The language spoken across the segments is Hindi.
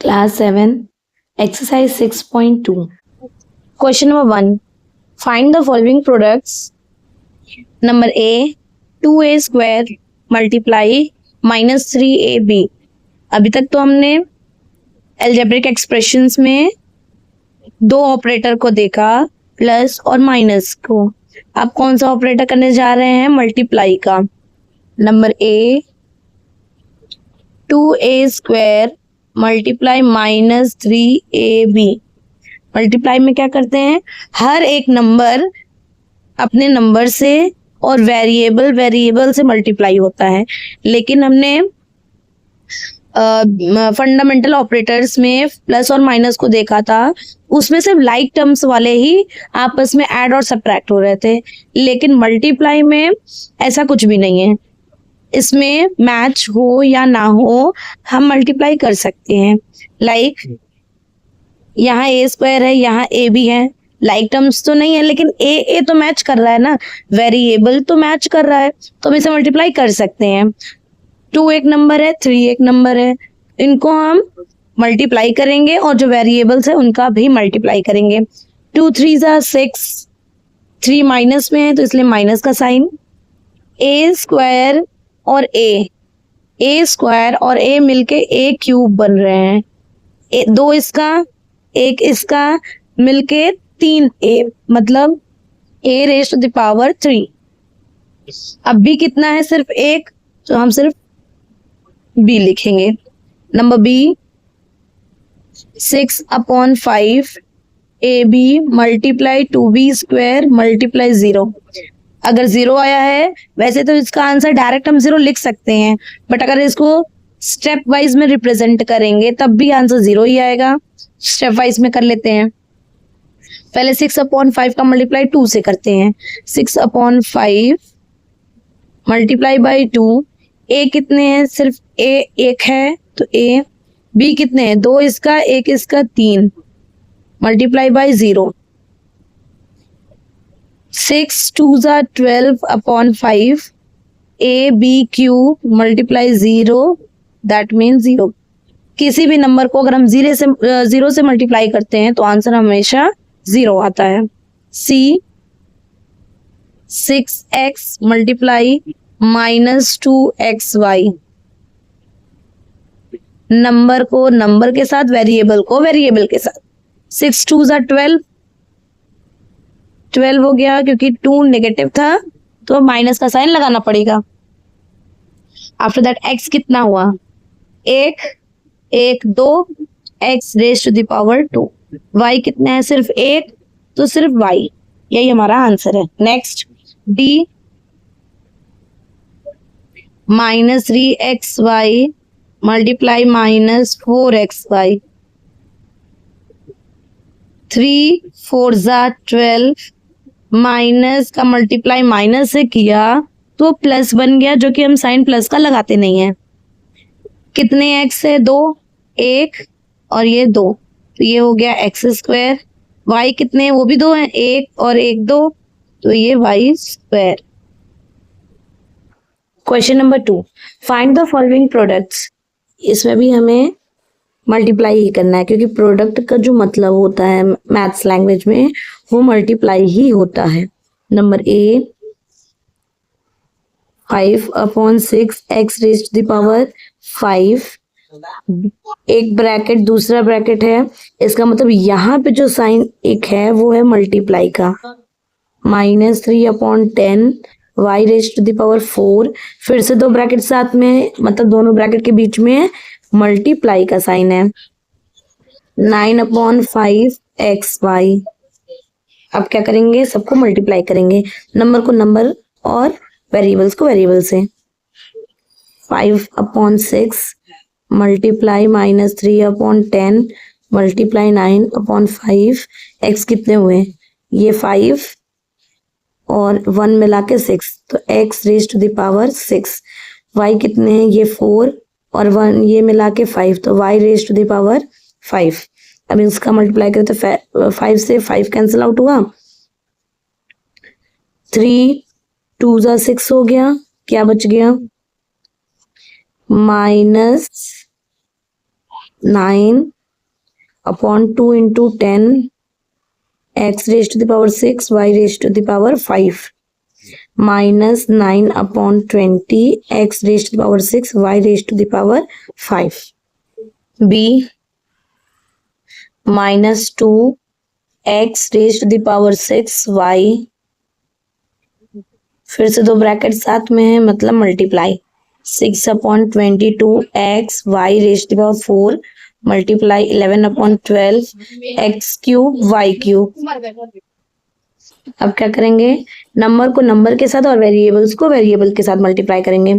Class 7, Exercise 6.2. Question number 1. Find the following products. Number A, 2a square multiply minus 3ab. अभी तक तो हमने एल्जेब्रिक एक्सप्रेशंस में दो ऑपरेटर को देखा, प्लस और माइनस को. अब कौन सा ऑपरेटर करने जा रहे हैं? मल्टीप्लाई का. Number A, 2a square multiply minus 3ab. Multiply में क्या करते हैं? हर एक नंबर अपने नंबर से और वेरिएबल से मल्टीप्लाई होता है. लेकिन हमने फंडामेंटल ऑपरेटर्स में प्लस और माइनस को देखा था, उसमें सिर्फ लाइक टर्म्स वाले ही आपस में ऐड और सब्ट्रैक्ट हो रहे थे. लेकिन मल्टीप्लाई में ऐसा कुछ भी नहीं है. इसमें मैच हो या ना हो, हम मल्टीप्लाई कर सकते हैं. लाइक यहाँ ए स्क्वायर है, यहाँ ए भी है. लाइक टर्म्स तो नहीं है, लेकिन ए तो मैच कर रहा है ना, वेरिएबल तो मैच कर रहा है, तो हम इसे मल्टीप्लाई कर सकते हैं. 2 एक नंबर है, 3 एक नंबर है, इनको हम मल्टीप्लाई करेंगे और जो वेरिएबल्स है उनका भी मल्टीप्लाई करेंगे. 2 3 6, 3 माइनस में है तो इसलिए माइनस का साइन. ए स्क्वायर और ए स्क्वायर और ए मिलके ए क्यूब बन रहे हैं. दो इसका एक इसका मिलके 3a, मतलब a raise to the power 3. अब b कितना है? सिर्फ एक, तो हम सिर्फ b लिखेंगे. Number b, 6/5 ab multiply 2b square multiply 0. अगर 0 आया है, वैसे तो इसका आंसर डायरेक्ट हम 0 लिख सकते हैं, बट अगर इसको स्टेप वाइज में रिप्रेजेंट करेंगे तब भी आंसर 0 ही आएगा. स्टेप वाइज में कर लेते हैं. पहले 6/5 का मल्टीप्लाई 2 से करते हैं. 6/5 मल्टीप्लाई बाई 2. ए कितने हैं? सिर्फ ए एक है तो ए. बी कितने हैं? 2 इसका एक इसका 3 multiply by 0. 6 2 12/5 a b cube multiply 0, that mean 0. किसी भी नंबर को अगर हम 0 से मल्टीप्लाई करते हैं तो आंसर हमेशा 0 आता है. सी, 6x multiply minus 2xy. Number को नंबर के साथ, वेरिएबल को वेरिएबल के साथ. 6 2 12 हो गया, क्योंकि 2 नेगेटिव था तो माइनस का साइन लगाना पड़ेगा. आफ्टर दैट x कितना हुआ? 1 2 x raise to the power 2. y कितने हैं? सिर्फ 1, तो सिर्फ y. यही हमारा आंसर है. Next d, -3xy multiply -4xy. 3 4 12, minus का मल्टीप्लाई माइनस से किया तो प्लस बन गया, जो कि हम साइन प्लस का लगाते नहीं है. कितने x है? 2 1 और ये 2, तो ये हो गया x स्क्वायर. y कितने हैं? वो भी 2 हैं, 1 और 1 2, तो ये y square. Question number 2. Find the following products. इसमें भी हमें मल्टीप्लाई ही करना है, क्योंकि प्रोडक्ट का जो मतलब होता है मैथ्स लैंग्वेज में, वो मल्टीप्लाई ही होता है. Number a, 5/6 x raise to the power 5. एक ब्रैकेट दूसरा ब्रैकेट है, इसका मतलब यहाँ पे जो साइन एक है वो है मल्टीप्लाई का. -3/10 y raise to the power 4. फिर से दो ब्रैकेट साथ में, मतलब दोनों ब्रैकेट के बीच में मल्टीप्लाई का साइन है. 9/5 xy. अब क्या करेंगे? सबको मल्टीप्लाई करेंगे, नंबर को नंबर और वेरिएबल्स को वेरिएबल से. 5/6 मल्टीप्लाई -3/10 मल्टीप्लाई 9/5. x कितने हुए? ये 5 और 1 मिला के 6, तो x raise to the power 6. y कितने हैं? ये 4 और 1 ये मिला के 5, तो y raise to the power 5. अब इसका मल्टीप्लाई करें तो 5 से 5 कैंसिल आउट हुआ. 3 2 6 हो गया. क्या बच गया? -9 upon 2 into 10 x raise to the power 6 y raise to the power 5 minus 9 upon 20 x raise to the power 6 y raise to the power 5. b minus 2 x raise to the power 6 y, फिर से दो ब्रैकेट साथ में है मतलब multiply 6 upon 22 x y raise to the power 4 multiply 11 upon 12 x cube y cube. अब क्या करेंगे, नंबर को नंबर के साथ और वेरिएबल्स को वेरिएबल के साथ मल्टीप्लाई करेंगे.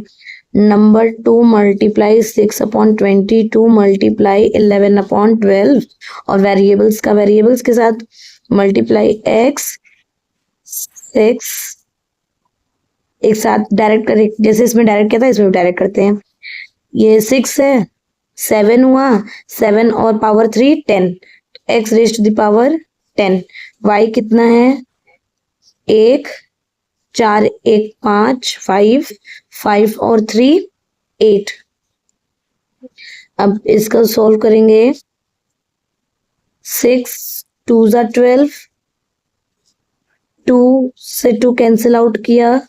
Number 2 multiply 6 upon 22 multiply 11 upon 12 और वेरिएबल्स का वेरिएबल्स के साथ मल्टीप्लाई x 6 एक साथ डायरेक्ट करें, जैसे इसमें डायरेक्ट किया था इसमें डायरेक्ट करते हैं. ये 6 है, 7 हुआ, 7 और power 3 10 x raise to the power 10. y कितना है 1 4 1 5 5 5 और 3 8. अब इसका सॉल्व करेंगे 6 2 ज़ा 12 2 से 2 कैंसिल आउट किया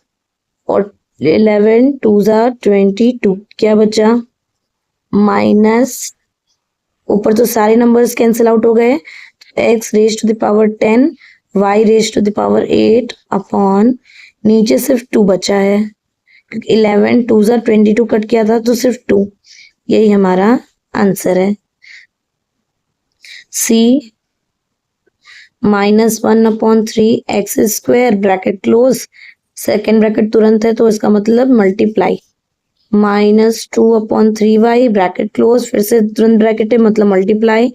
और 11 2 ज़ा 22. क्या बचा माइनस, ऊपर तो सारे नंबर्स कैंसिल आउट हो गए, x raise to the power 10 y raise to the power 8 upon नीचे सिर्फ 2 बचा है क्योंकि 11 2 ज़ा 22 कट किया था तो सिर्फ 2. यही हमारा आंसर है. c minus 1 upon 3 x square bracket close, second bracket तुरंत है तो इसका मतलब multiply minus 2 upon 3y bracket close, फिर से तुरंत ब्रैकेट है मतलब multiply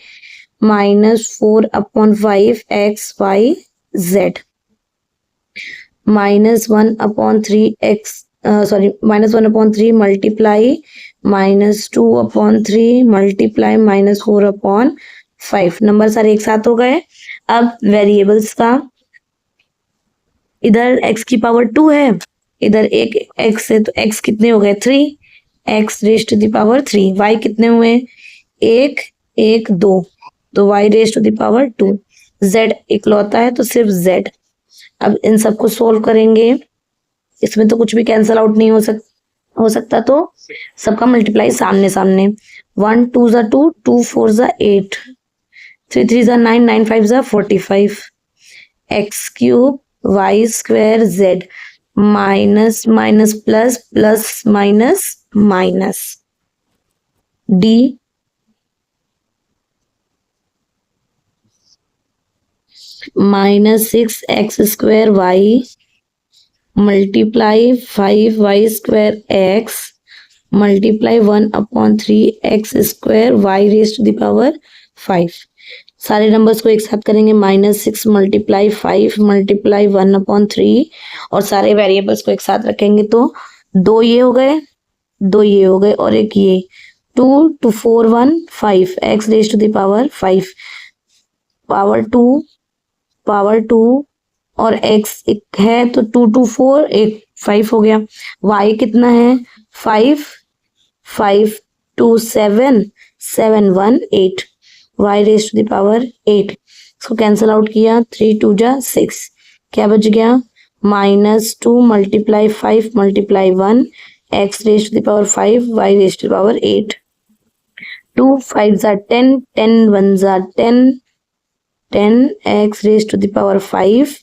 minus 4 upon 5 x y z minus 1 upon 3 x minus 1 upon 3 multiply minus 2 upon 3 multiply minus 4 upon 5. Number सारे एक साथ हो गए. अब वेरिएबल्स का, इधर x की पावर 2 है, इधर एक x है तो x कितने हो गए 3 x raise to the power 3. y कितने हुए 1 1 2 तो y raise to the power 2. z इकलौता है तो सिर्फ z. अब इन सबको सोल्व करेंगे, इसमें तो कुछ भी कैंसिल आउट नहीं हो सकता तो सबका मल्टीप्लाई सामने सामने. 1 2 ज़ा 2 2 4 ज़ा 8 3 3 ज़ा 9 9 5 ज़ा 45 x cube y square z minus minus plus plus minus minus. d minus 6 x square y multiply 5 y square x multiply 1 upon 3 x square y raise to the power 5. सारे नंबर्स को एक साथ करेंगे माइनस 6 मल्टीप्लाई 5 मल्टीप्लाई 1 अपॉन 3 और सारे वेरिएबल्स को एक साथ रखेंगे तो 2 ये हो गए 2 ये हो गए और एक ये 2 2 4 1 5 x raise to the power 5 power 2 और x एक है तो 2 2 4 एक 5 हो गया. y कितना है 5 5 2 7 7 1 8 y raise to the power 8. इसको कैंसिल आउट किया 3 2 ज़ा 6. क्या बच गया minus 2 multiply 5 multiply 1 x raise to the power 5 y raise to the power 8. 2 5 ज़ा 10 10 1 ज़ा 10 10 x raise to the power 5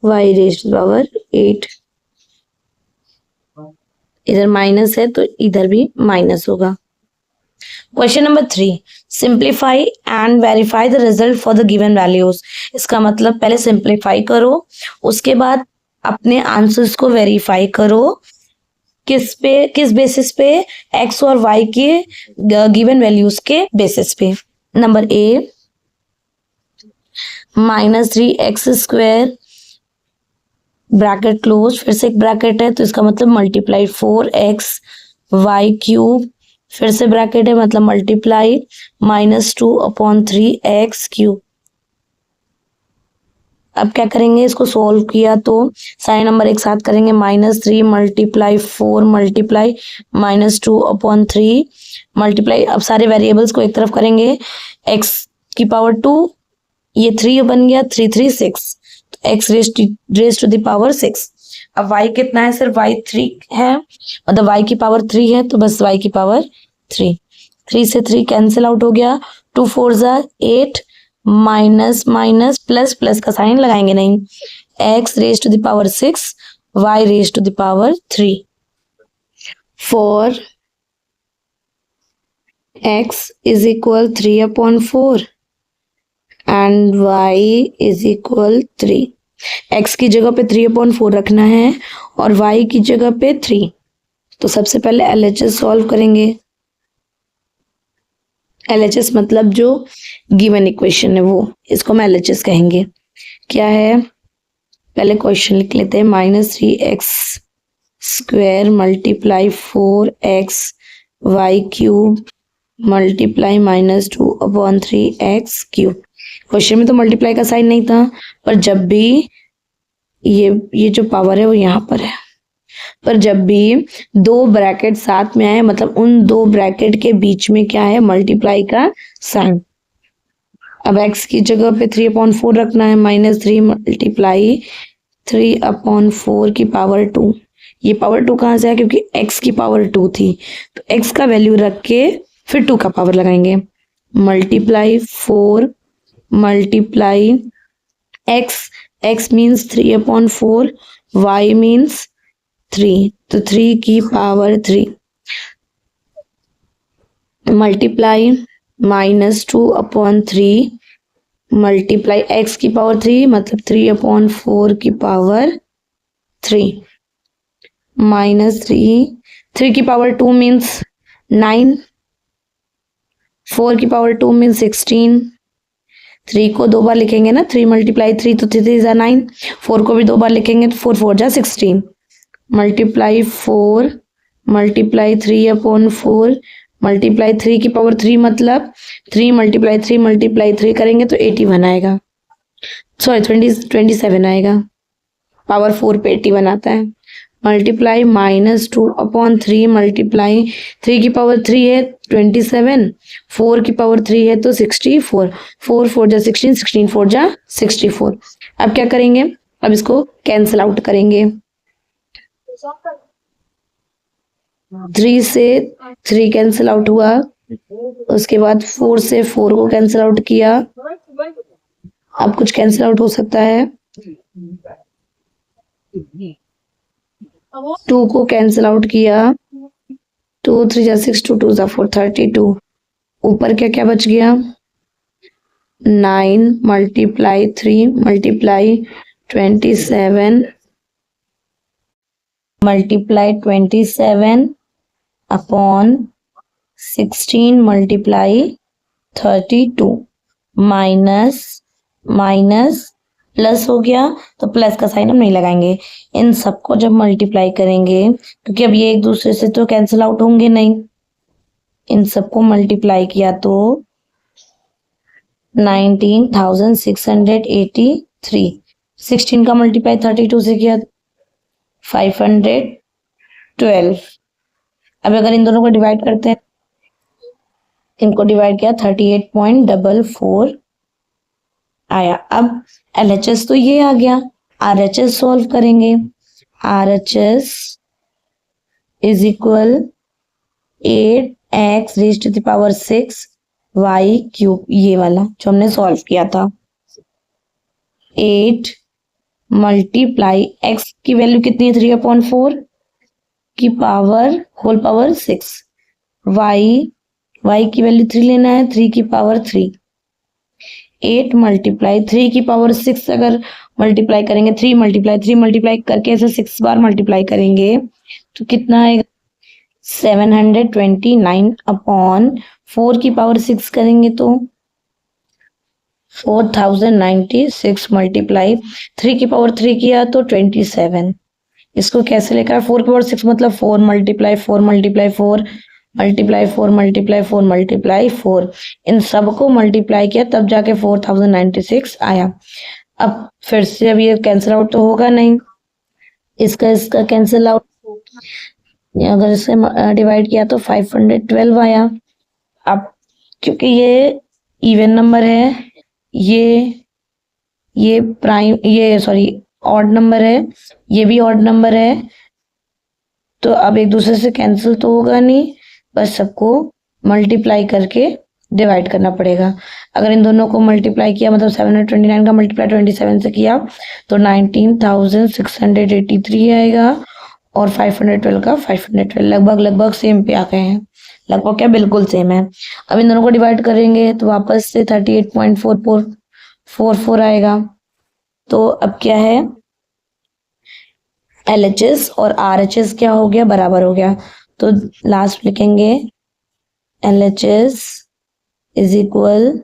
y raise to the power 8. इधर माइनस है तो इधर भी माइनस होगा. Question number 3, simplify and verify the result for the given values. इसका मतलब पहले सिंप्लीफाई करो, उसके बाद अपने आंसर्स को वेरीफाई करो. किस बेसिस पे x और y के गिवन वैल्यूज के बेसिस पे. Number A minus 3 x square bracket close, फिर से एक ब्रैकेट है तो इसका मतलब मल्टीप्लाई 4 एक्स वाई क्यूब, फिर से ब्रैकेट है मतलब multiply minus 2 upon 3 x cube. अब क्या करेंगे, इसको सोल्व किया तो सारे नंबर एक साथ करेंगे minus 3 multiply 4 multiply minus 2 upon 3 multiply. अब सारे वेरिएबल्स को एक तरफ करेंगे, एक्स की पावर 2, ये 3 बन गया, 3 3 6, तो x raise to the power 6। अब y कितना है, सिर्फ y 3 है, मतलब y की पावर 3 है, तो बस y की पावर 3। 3 से 3 कैंसिल आउट हो गया, 2 4 जा 8, माइनस माइनस प्लस, प्लस का साइन लगाएंगे नहीं, x raise to the power 6, y raise to the power 3। For x is equal 3/4 and y is equal 3। x की जगह पे 3/4 रखना है और y की जगह पे 3। तो सबसे पहले LHS सॉल्व करेंगे। LHS मतलब जो गिवन इक्वेशन है वो, इसको हम LHS कहेंगे। क्या है, पहले क्वेश्चन लिख लेते हैं, -3x² multiply 4xy³ multiply -2/3x³। Question में तो मल्टीप्लाई का साइन नहीं था, पर जब भी ये जो पावर है वो यहाँ पर है, पर जब भी दो ब्रैकेट साथ में आए, मतलब उन दो ब्रैकेट के बीच में क्या है, मल्टीप्लाई का साइन। अब x की जगह पे 3/4 रखना है, -3 मल्टीप्लाई 3/4 की पावर 2। ये पावर 2 कहाँ से है, क्योंकि x की पावर 2 थी, तो x का वैल्यू रख के फिर 2 का पावर लगाएंगे, multiply 4 multiply x means 3/4, y means 3, तो 3 की पावर 3 मल्टीप्लाई -2/3 मल्टीप्लाई x की पावर 3, मतलब 3/4 की पावर 3 -3 की पावर 2 मीन्स 9, 4 की पावर 2 मीन्स 16। 3 को 2 बार लिखेंगे ना, 3 मल्टीप्लाई 3 तो 3 3 9, 4 को भी 2 बार लिखेंगे तो 4 4 जा 16, मल्टीप्लाई 4 मल्टीप्लाई 3/4 मल्टीप्लाई 3 की पावर 3, मतलब 3 मल्टीप्लाई 3 मल्टीप्लाई 3 करेंगे तो 81 आएगा, सॉरी 27 आएगा, पावर 4 पे 81 आता है। मल्टीप्लाई -2/3 मल्टीप्लाई 3 की पावर 3 है 27, 4 की पावर 3 है तो 64, 4 4 जा 16, 16 4 जा 64। अब क्या करेंगे, अब इसको कैंसिल आउट करेंगे, 3 से 3 कैंसिल आउट हुआ, उसके बाद 4 से 4 को कैंसिल आउट किया। अब कुछ कैंसिल आउट हो सकता है, 2 को कैंसिल आउट किया, 2 3 जा 6, 2 2 जा 4, 32। ऊपर क्या क्या बच गया, 9 multiply 3 multiply 27 multiply 27/16 multiply 32 minus minus plus हो गया, तो प्लस का साइन हम नहीं लगाएंगे। इन सबको जब मल्टीप्लाई करेंगे, क्योंकि अब ये एक दूसरे से तो कैंसिल आउट होंगे नहीं, इन सबको मल्टीप्लाई किया तो 19,683, 16 का मल्टीप्लाई 32 से किया 512। अब अगर इन दोनों को डिवाइड करते हैं, इनको डिवाइड किया 38.44 आया। अब LHS तो ये आ गया, RHS सॉल्व करेंगे। RHS is equal 8x raise to the power 6 y³, ये वाला जो हमने सॉल्व किया था। 8 मल्टीप्लाई x की वैल्यू कितनी है, 3/4 की पावर होल पावर 6, y की वैल्यू 3 लेना है, 3 की पावर 3। 8 मल्टीप्लाई 3 की पावर 6 अगर मल्टीप्लाई करेंगे, 3 मल्टीप्लाई करके ऐसे 6 बार मल्टीप्लाई करेंगे तो कितना आएगा, 729/4 की पावर 6 करेंगे तो 4096 मल्टीप्लाई 3 की पावर 3 किया तो 27। इसको कैसे लेकर, 4 की पावर 6 मतलब 4 multiply 4 multiply 4 multiply 4 multiply 4 multiply 4, इन सबको मल्टीप्लाई किया तब जाके 4096 आया। अब फिर से अब ये कैंसिल आउट तो होगा नहीं, इसका कैंसिल आउट, अगर इसे डिवाइड किया तो 512 आया। अब क्योंकि ये इवन नंबर है, ये प्राइम, ये सॉरी ऑड नंबर है, ये भी ऑड नंबर है। तो अब एक दूसरे से कैंसिल तो होगा नहीं, बस सबको मल्टीप्लाई करके डिवाइड करना पड़ेगा। अगर इन दोनों को मल्टीप्लाई किया, मतलब 729 का मल्टीप्लाई 27 से किया तो 19,683 आएगा, और 512 का 512, लगभग सेम पे आ गए हैं। लगभग क्या, बिल्कुल सेम है। अब इन दोनों को डिवाइड करेंगे तो वापस से 38.4444 आएगा। तो अब क्या है, LHS और RHS क्या हो गया, बराबर हो गया। तो लास्ट लिखेंगे LHS इज इक्वल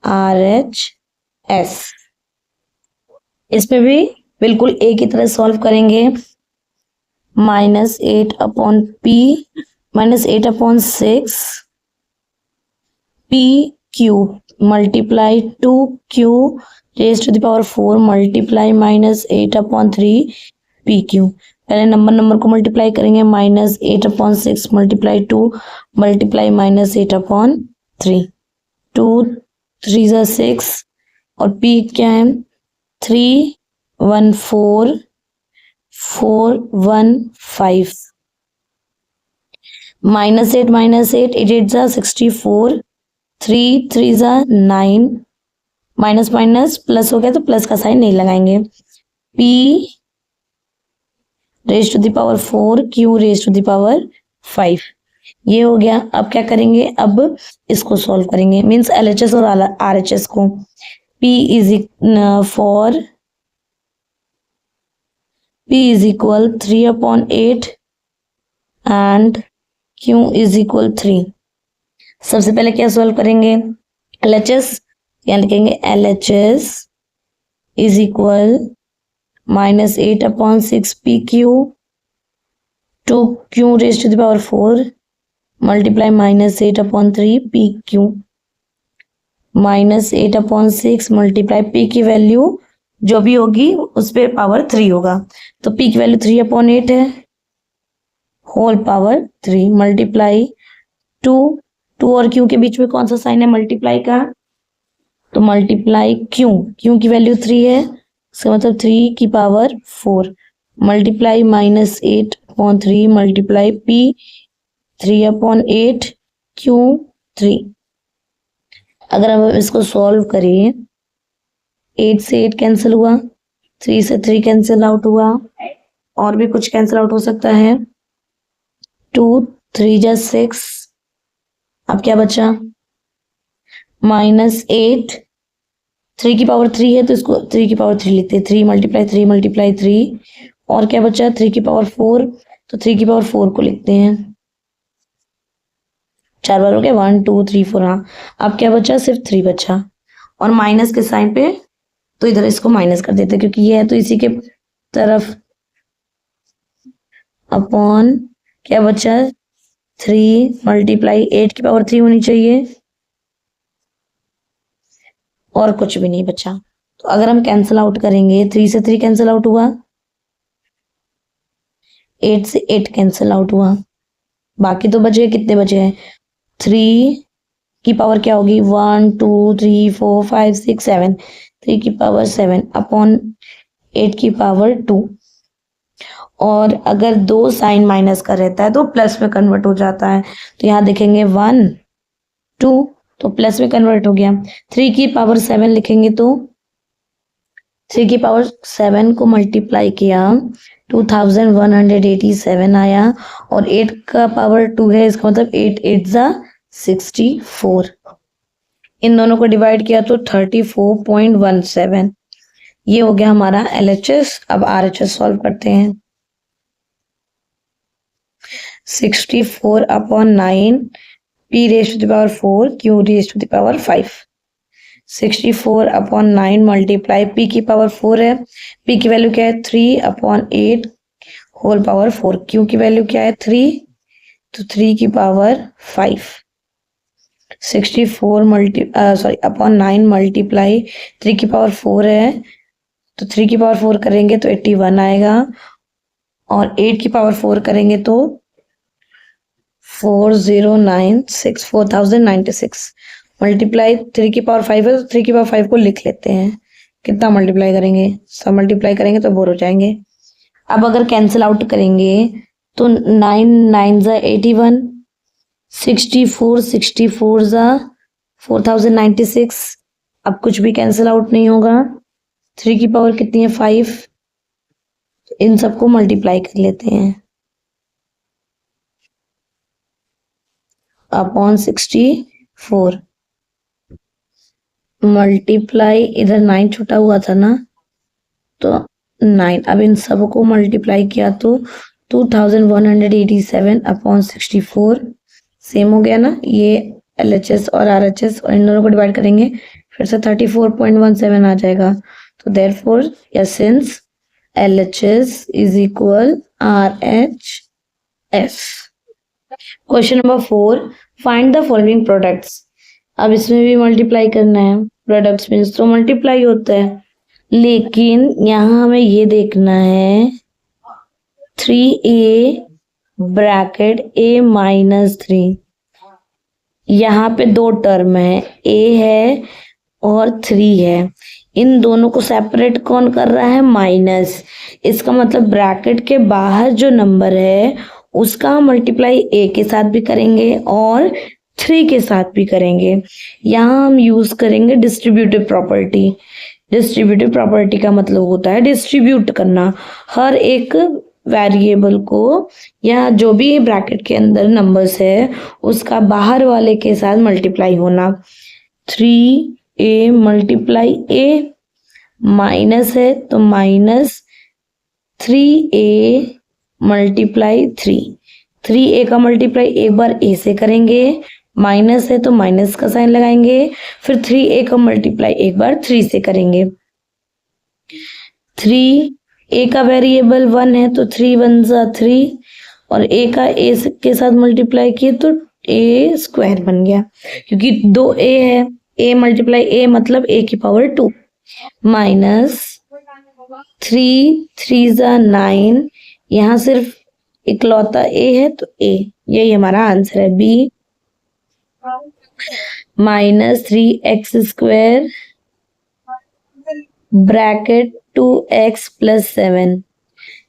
RHS। इसमें भी बिल्कुल एक ही तरह सॉल्व करेंगे। -8/6 P cube multiply 2Q raise to the power 4 multiply -8/3 P cube. पहले नंबर को मल्टीप्लाई करेंगे, -8/6 मल्टीप्लाई 2 मल्टीप्लाई -8/3, 2 3 ज़ा 6 और P क्या है 314,415, -8 8 ज़ा 64, 3 3 ज़ा 9, माइनस माइनस प्लस हो गया तो प्लस का साइन नहीं लगाएंगे। P raise to the power 4 Q raise to the power 5, ये हो गया। अब क्या करेंगे, अब इसको सॉल्व करेंगे, मीन्स LHS और RHS को। P is equal 3/8 and Q is equal 3। सबसे पहले क्या सॉल्व करेंगे, LHS, यहाँ लिखेंगे LHS is equal -8/6 PQ 2Q raise to the power 4 multiply -8/3 PQ, -8/6 multiply P की वैल्यू जो भी होगी उस पर पावर 3 होगा, तो P की वैल्यू 3/8 है, होल पावर 3 मल्टीप्लाई 2 और Q के बीच में कौन सा साइन है मल्टीप्लाई का, तो मल्टीप्लाई Q की वैल्यू 3 है, इसका मतलब 3 की power 4 multiply -8/3 multiply P 3/8 Q 3। अगर हम इसको सॉल्व करें, 8 से 8 कैंसिल हुआ, 3 से 3 कैंसिल आउट हुआ, और भी कुछ कैंसिल आउट हो सकता है, 2 3 ज़ा 6, अब क्या बचा -8, 3 की पावर 3 है तो इसको 3 की पावर 3 लिखते हैं, 3 मल्टीप्लाई 3, और क्या बचा 3 की पावर 4, तो 3 की पावर 4 को लिखते हैं, 4 बार हो गया 1 2 3 4। हाँ, अब क्या बचा, सिर्फ 3 बचा, और माइनस के साइन पे तो इधर इसको माइनस कर देते क्योंकि ये है तो इसी के तरफ, अपॉन क्या बचा 3 मल्टीप्लाई 8 की पावर 3 होनी चाहिए, और कुछ भी नहीं बचा। तो अगर हम कैंसिल आउट करेंगे, 3 से 3 कैंसिल आउट हुआ, 8 से 8 कैंसिल आउट हुआ, बाकी तो बचे, कितने बचे हैं, 3 की पावर क्या होगी 1 2 3 4 5 6 7, 3 की पावर 7 अपॉन 8 की पावर 2, और अगर दो साइन माइनस का रहता है तो प्लस में कन्वर्ट हो जाता है, तो यहाँ देखेंगे 1 2 तो प्लस में कन्वर्ट हो गया। 3 की पावर 7 लिखेंगे तो 3 की पावर 7 को मल्टीप्लाई किया 2187 आया, और 8 का पावर 2 है, इसका मतलब 8 8 ज़ा 64, इन दोनों को डिवाइड किया तो 34.17, ये हो गया हमारा LHS। अब RHS सॉल्व करते हैं, 64/9 P raise to the power 4 Q raise to the power 5, 64/9 multiply P की पावर 4 है, P की वैल्यू क्या है 3/8 होल पावर 4, Q की वैल्यू क्या है 3, तो 3 की पावर 5, 9 मल्टीप्लाई 3 की पावर 4 है, तो 3 की पावर 4 करेंगे तो 81 आएगा, और 8 की पावर 4 करेंगे तो 4096, मल्टीप्लाई 3 की पावर 5 है तो 3 की पावर 5 को लिख लेते हैं। कितना मल्टीप्लाई करेंगे, सब मल्टीप्लाई करेंगे तो बोर हो जाएंगे। अब अगर कैंसिल आउट करेंगे तो 9 9 ज़ा 81, 64 64 ज़ा 4096। अब कुछ भी कैंसिल आउट नहीं होगा। 3 की पावर कितनी है 5, इन सबको मल्टीप्लाई कर लेते हैं अपॉन 64 मल्टीप्लाई, इधर 9 छुटा हुआ था ना तो 9, अब इन सबको मल्टीप्लाई किया तो 2187 अपॉन 64 सेम हो गया ना। ये LHS और RHS और इन दोनों को डिवाइड करेंगे फिर से 34.17 आ जाएगा। तो therefore since LHS is equal RHS। Question number 4, find the following products. अब इसमें भी मल्टीप्लाई करना है, प्रोडक्ट्स मीन्स तो मल्टीप्लाई होता है, लेकिन यहाँ हमें ये देखना है 3a ब्रैकेट a माइनस 3। यहाँ पे दो टर्म है, a है और 3 है, इन दोनों को सेपरेट कौन कर रहा है, माइनस। इसका मतलब ब्रैकेट के बाहर जो नंबर है उसका हम मल्टीप्लाई a के साथ भी करेंगे और 3 के साथ भी करेंगे। यहाँ हम यूज करेंगे डिस्ट्रीब्यूटिव प्रॉपर्टी। डिस्ट्रीब्यूटिव प्रॉपर्टी का मतलब होता है डिस्ट्रीब्यूट करना, हर एक वेरिएबल को या जो भी ब्रैकेट के अंदर नंबर्स है उसका बाहर वाले के साथ मल्टीप्लाई होना। 3a मल्टीप्लाई a, माइनस है तो माइनस 3a मल्टीप्लाई 3। 3a का मल्टीप्लाई एक बार a से करेंगे, माइनस है तो माइनस का साइन लगाएंगे, फिर 3a का मल्टीप्लाई एक बार 3 से करेंगे। 3a का वेरिएबल 1 है तो 3 1 ज़ा 3 और a का a के साथ मल्टीप्लाई किए तो a स्क्वायर बन गया, क्योंकि 2a है, a मल्टीप्लाई a मतलब a की पावर 2 माइनस 3 3 ज़ा 9, यहाँ सिर्फ इकलौता a है तो a, यही हमारा आंसर है B। Minus 3x square bracket 2x plus 7,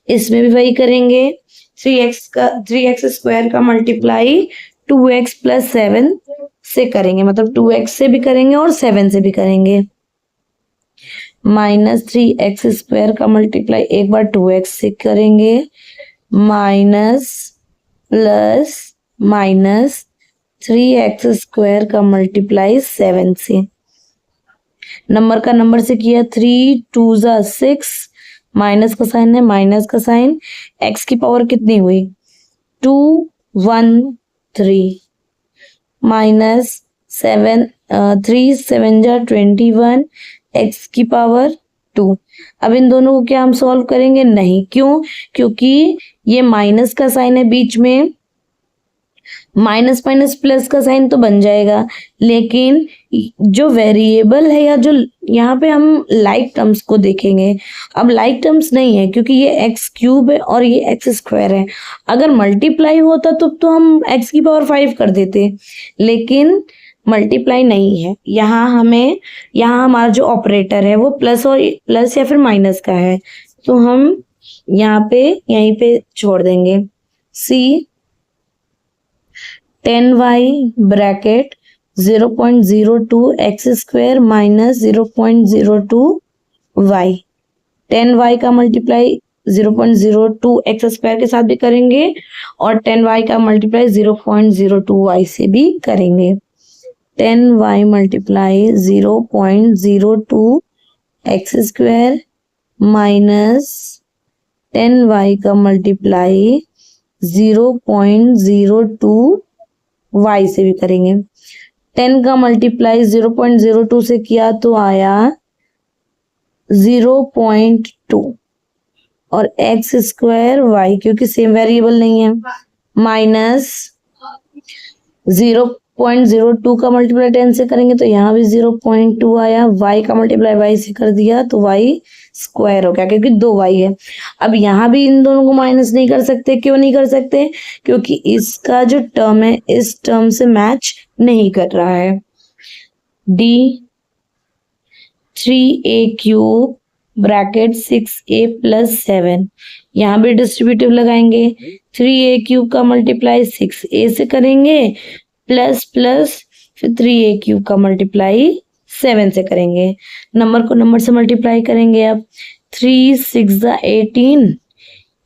इसमें भी वही करेंगे, 3x स्क्वायर का मल्टीप्लाई 2x प्लस 7 से करेंगे, मतलब 2x से भी करेंगे और 7 से भी करेंगे। माइनस 3x स्क्वायर का मल्टीप्लाई एक बार 2x से करेंगे, minus plus minus 3x square का मल्टीप्लाई 7 से, नंबर का नंबर से किया 3 2 ज़ा 6, माइनस का साइन है, माइनस का साइन, x की पावर कितनी हुई 2 1 3 माइनस 7 3 7 ज़ा 21 x की पावर 2। अब इन दोनों को क्या हम सॉल्व करेंगे, नहीं, क्यों, क्योंकि ये माइनस का साइन है बीच में, माइनस माइनस प्लस का साइन तो बन जाएगा, लेकिन जो वेरिएबल है या जो यहाँ पे हम लाइक टर्म्स को देखेंगे, अब लाइक टर्म्स नहीं है क्योंकि ये एक्स क्यूब है और ये एक्स स्क्वायर है। अगर मल्टीप्लाई होता तो हम एक्स की पावर 5 कर देते, लेकिन मल्टीप्लाई नहीं है। यहाँ हमारा जो ऑपरेटर है वो प्लस या फिर माइनस का है, तो हम यहीं पे छोड़ देंगे। सी 10y bracket 0.02 x square minus 0.02 y। 10y का मल्टीप्लाई 0.02 एक्स स्क्वायर के साथ भी करेंगे और 10y का मल्टीप्लाई 0.02 y से भी करेंगे। 10y multiply 0.02 x square minus 10y का मल्टीप्लाई 0.02 y से भी करेंगे। 10 का मल्टीप्लाई 0.02 से किया तो आया 0.2 और एक्स स्क्वायर y, क्योंकि सेम वेरिएबल नहीं है, माइनस 0.02 का मल्टीप्लाई 10 से करेंगे तो यहाँ भी 0.2 आया, y का मल्टीप्लाई y से कर दिया तो y स्क्वायर हो गया, क्योंकि 2y है। अब यहाँ भी इन दोनों को माइनस नहीं कर सकते, क्यों नहीं कर सकते, क्योंकि इसका जो टर्म है इस टर्म से मैच नहीं कर रहा है। D 3a³ bracket 6a plus 7, यहाँ भी डिस्ट्रीब्यूटिव लगाएंगे। 3a³ का मल्टीप्लाई 6a से करेंगे प्लस प्लस फिर 3a³ का मल्टीप्लाई 7 से करेंगे। नंबर को नंबर से मल्टीप्लाई करेंगे। अब 3 6 18,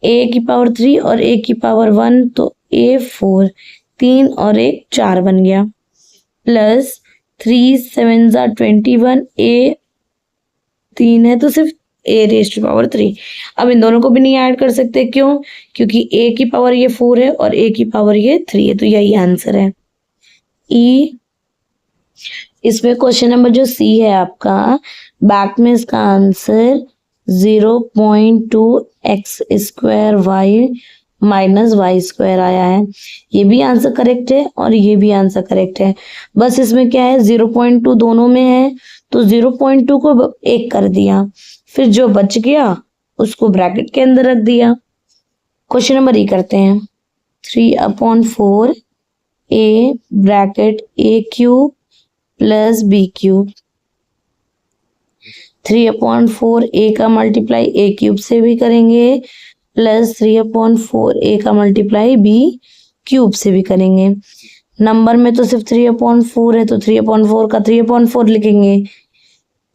a की पावर 3 और a की पावर 1 तो a 4, 3 और 1 4 बन गया, प्लस 3 7 21, a 3 है तो सिर्फ a रेज़ टू पावर 3। अब इन दोनों को भी नहीं ऐड कर सकते, क्यों? क्योंकि a की पावर ये 4 है और a की पावर ये 3 है, तो यही आंसर है ई। इसमें क्वेश्चन नंबर जो सी है आपका, बैक में इसका answer 0.2x² y minus y² आया है। ये भी आंसर करेक्ट है और ये भी आंसर करेक्ट है। बस इसमें क्या है, 0.2 दोनों में है तो 0.2 को 1 कर दिया, फिर जो बच गया उसको ब्रैकेट के अंदर रख दिया। क्वेश्चन नंबर ई करते हैं। 3/4 a bracket a³ plus b³ 3/4 a का मल्टीप्लाई a³ से भी करेंगे प्लस 3/4 a का मल्टीप्लाई b³ से भी करेंगे। नंबर में तो सिर्फ 3/4 है तो 3/4 का 3/4 लिखेंगे।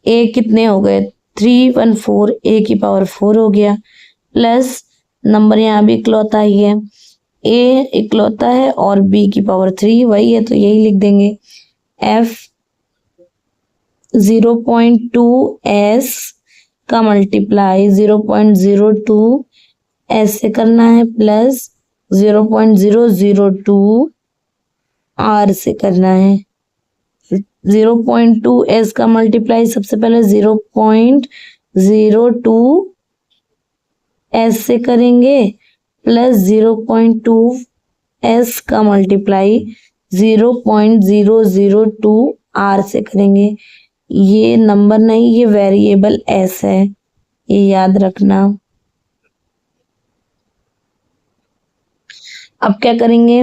a कितने हो गए, 314, a की पावर 4 हो गया, प्लस नंबर यहाँ भी इकलौता ही है, a इकलौता है और b की पावर 3 वही है तो यही लिख देंगे। f 0.2s का मल्टीप्लाई 0.02 s से करना है प्लस 0.002 r से करना है। 0.2s का मल्टीप्लाई सबसे पहले 0.02 s से करेंगे प्लस 0.2 s का मल्टीप्लाई 0.002 r से करेंगे। ये नंबर नहीं, ये वेरिएबल s है, ये याद रखना। अब क्या करेंगे,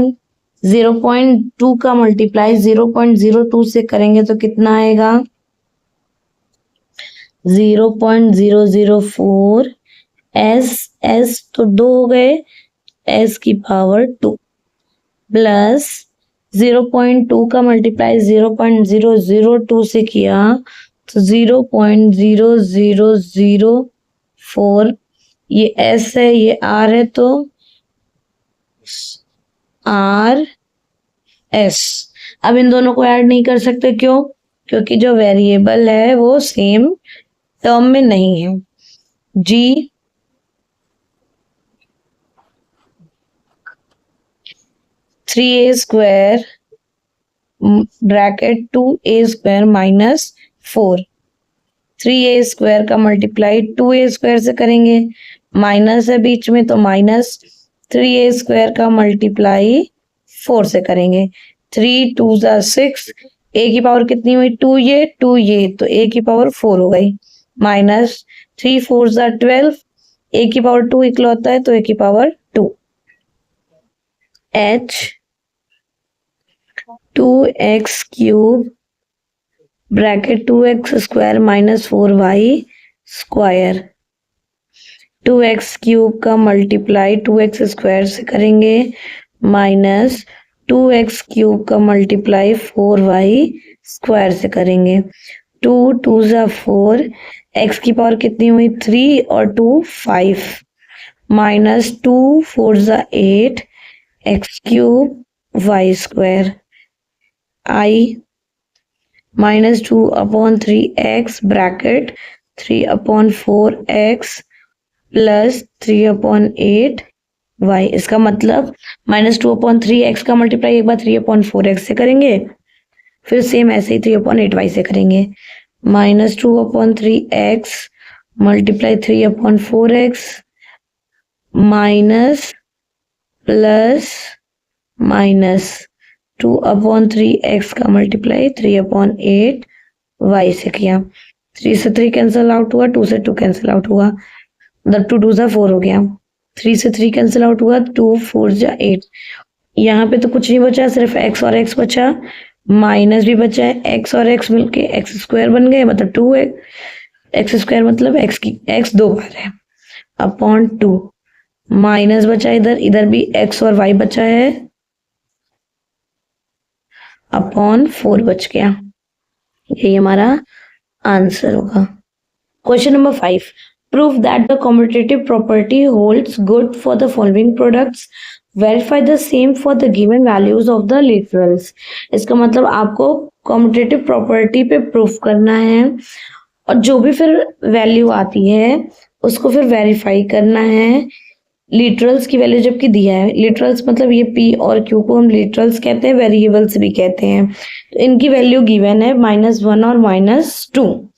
0.2 का मल्टीप्लाई 0.02 से करेंगे तो कितना आएगा, 0.004 s तो 2 हो गए, s की पावर 2 प्लस 0.2 का मल्टीप्लाई 0.002 से किया तो 0.0004, ये s है ये r है तो r s। अब इन दोनों को ऐड नहीं कर सकते, क्यों? क्योंकि जो वेरिएबल है वो सेम टर्म में नहीं है। g 3a² bracket 2a² minus 4, 3a² का मल्टीप्लाई 2a² से करेंगे, माइनस है बीच में तो माइनस 3a² का मल्टीप्लाई 4 से करेंगे। 3 2 6, a की पावर कितनी हुई, 2 ये तो a की पावर 4 हो गई, माइनस 3 4 12, a की पावर 2 इकलौता है तो a की power 2, h 2x³ bracket 2x² minus 4y², 2x³ का मल्टीप्लाई 2x² से करेंगे माइनस 2x³ का मल्टीप्लाई 4y² से करेंगे। 2 2 4, x की पावर कितनी हुई 3 और 2 5, minus 2 4 8 x³ y² I minus 2/3x bracket 3/4x plus 3/8 y। इसका मतलब माइनस 2/3x का मल्टीप्लाई एक बार 3/4x से करेंगे, फिर सेम ऐसे ही 3/8y से करेंगे, minus 2/3x multiply 3/4x minus plus minus 2/3x का मल्टीप्लाई 3/8y से किया। 3 से 3 कैंसिल आउट हुआ, 2 से 2 कैंसिल आउट हुआ, 2 2 4 हो गया, 3 से 3 कैंसिल आउट हुआ, 2 4 8। यहाँ पे तो कुछ नहीं बचा, सिर्फ x और x बचा, माइनस भी बचा है, एक्स और एक्स मिलके एक्स स्क्वायर बन गए, मतलब 2x, एक्स स्क्वायर मतलब एक्स 2 बार है, अपॉन 2, माइनस बचा इधर, इधर भी एक्स और वाई बचा है, अपॉन 4 बच गया। यही हमारा आंसर होगा। Question number 5, prove that the commutative property holds good for the following products, verify the same for the given values of the literals. इसका मतलब आपको कम्यूटेटिव प्रॉपर्टी पे प्रूफ करना है और जो भी फिर वैल्यू आती है उसको फिर वेरीफाई करना है। लिटरल्स की वैल्यू जबकि दिया है, लिटरल्स मतलब ये p और q को हम लिटरल्स कहते हैं, वेरिएबल्स भी कहते हैं, तो इनकी वैल्यू गिवन है -1 और -2।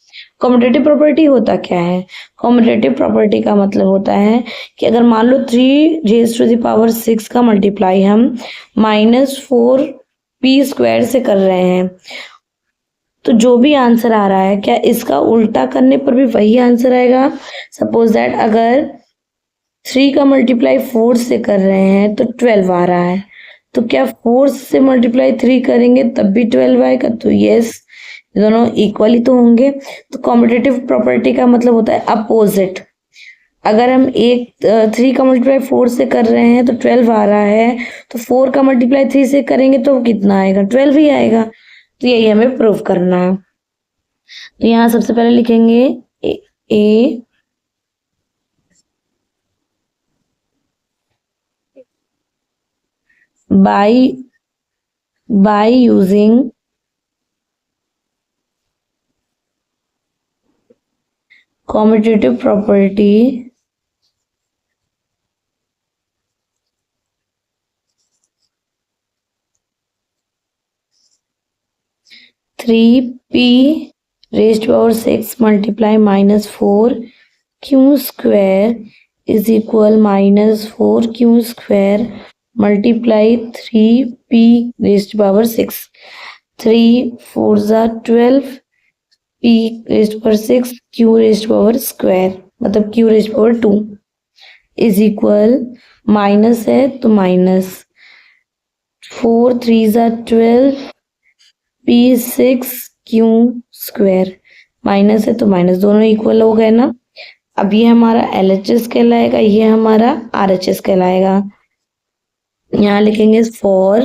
कम्यूटेटिव प्रॉपर्टी होता क्या है? कम्यूटेटिव प्रॉपर्टी का मतलब होता है कि अगर मान लो 3 raised to the power 6 का मल्टीप्लाई हम -4p² से कर रहे हैं, तो जो भी आंसर आ रहा है क्या इसका उल्टा करने पर भी वही आंसर आएगा? सपोज दैट अगर 3 का मल्टीप्लाई 4 से कर रहे हैं तो 12 आ रहा है, तो क्या 4 से मल्टीप्लाई 3 करेंगे तब भी 12 आएगा? तो यस, दोनों इक्वली तो होंगे। तो कॉम्पिटेटिव प्रॉपर्टी का मतलब होता है अपोजिट। अगर हम 3 का मल्टीप्लाई 4 से कर रहे हैं तो 12 आ रहा है, तो 4 का मल्टीप्लाई 3 से करेंगे तो कितना आएगा? 12 ही आएगा। तो यही हमें प्रूव करना है। तो यहाँ सबसे पहले लिखेंगे ए by using commutative property, (3p⁻6 multiply -4q² is equal -4q² multiply 3p⁻6, 3 4 12, p⁻6, q² मतलब q² इज इक्वल, माइनस है तो माइनस 4 3 12, p6q², माइनस है तो माइनस, दोनों इक्वल हो गए ना। अब ये हमारा LHS कहलाएगा, ये हमारा RHS कहलाएगा। यहाँ लिखेंगे for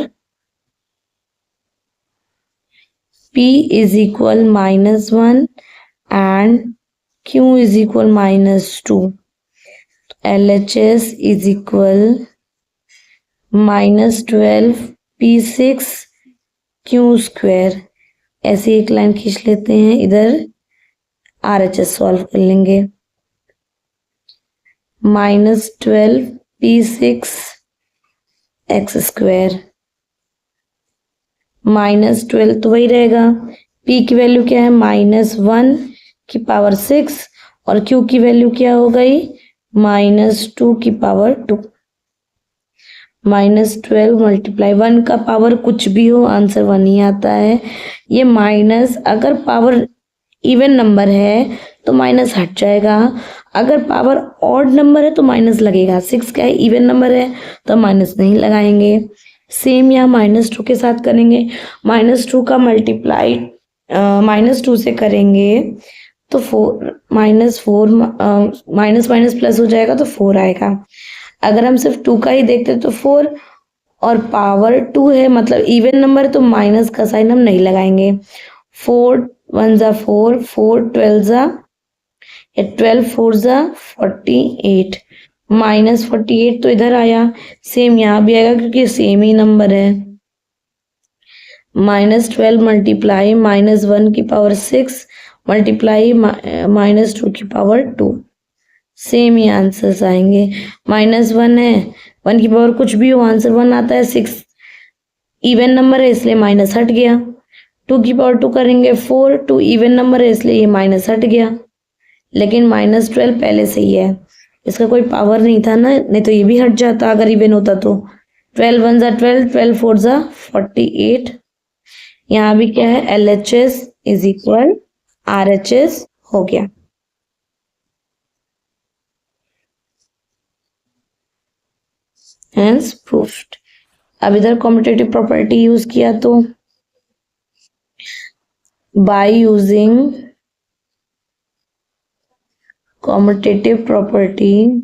p is equal -1 and q is equal -2, LHS is equal -12 p6q²। ऐसे एक लाइन खींच लेते हैं, इधर RHS सॉल्व कर लेंगे, -12 p6x² -12 तो वही रहेगा, p की वैल्यू क्या है? -1⁶ और q की वैल्यू क्या हो गई? -2⁵, -12 मल्टीप्लाई 1 का पावर कुछ भी हो आंसर 1 ही आता है। ये माइनस अगर पावर इवन नंबर है तो माइनस हट जाएगा, अगर पावर ऑड नंबर है तो माइनस लगेगा। 6 क्या है? इवन नंबर है तो माइनस नहीं लगाएंगे। सेम यहाँ -2 के साथ करेंगे, -2 का मल्टीप्लाई -2 से करेंगे तो -4 माइनस माइनस प्लस हो जाएगा तो 4 आएगा। अगर हम सिर्फ 2 का ही देखते तो 4 और पावर 2 है मतलब इवन नंबर है तो माइनस का साइन हम नहीं लगाएंगे। 4 1 ज़ा 4, 4 12 ज़ा 12, 4 ज़ा 48, -48 तो इधर आया, सेम यहाँ भी आएगा क्योंकि सेम ही नंबर है। -12 मल्टीप्लाई -1⁶ मल्टीप्लाई -2⁵, सेम ही आंसर्स आएंगे। -1 है, 1 की पावर कुछ भी हो आंसर 1 आता है। 6 इवन नंबर है इसलिए माइनस हट गया। 2 की पावर 2 करेंगे 4, 2 इवन नंबर है इसलिए ये माइनस हट गया, लेकिन -12 पहले से ही है, इसका कोई पावर नहीं था ना, नहीं तो ये भी हट जाता अगर इवन होता तो। 12 1 ज़ा 12, 12 4 ज़ा 48। यहाँ भी क्या है? LHS इज इक्वल RHS हो गया। Hence proved। अब इधर कॉम्पिटेटिव प्रॉपर्टी यूज किया तो by using commutative property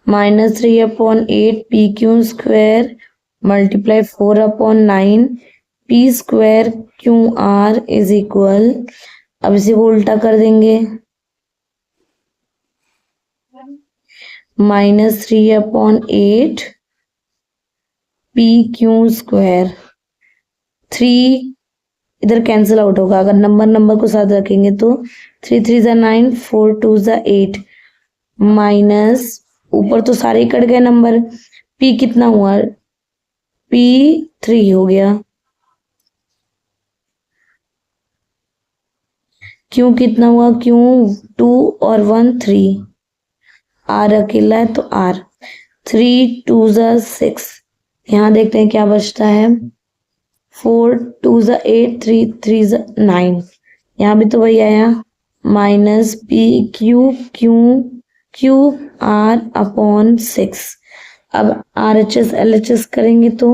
-3/8 PQ square multiply 4/9 P square QR is equal, अब इसी को उल्टा कर देंगे, -3/8 PQ स्क्वायर। 3 इधर कैंसिल आउट होगा, अगर नंबर को साथ रखेंगे तो 3 3 ज़ा 9, 4 2 ज़ा 8 माइनस, ऊपर तो सारे कट गए नंबर, P कितना हुआ, P 3 हो गया, Q कितना हुआ, Q 2 और 1 3, R अकेला है तो R, 3 2 ज़ा 6, यहाँ देखते हैं क्या बचता है, 4 2 ज़ा 8 3 3 ज़ा 9, यहाँ भी तो वही आया, minus P Q R upon 6। अब RHS LHS करेंगे तो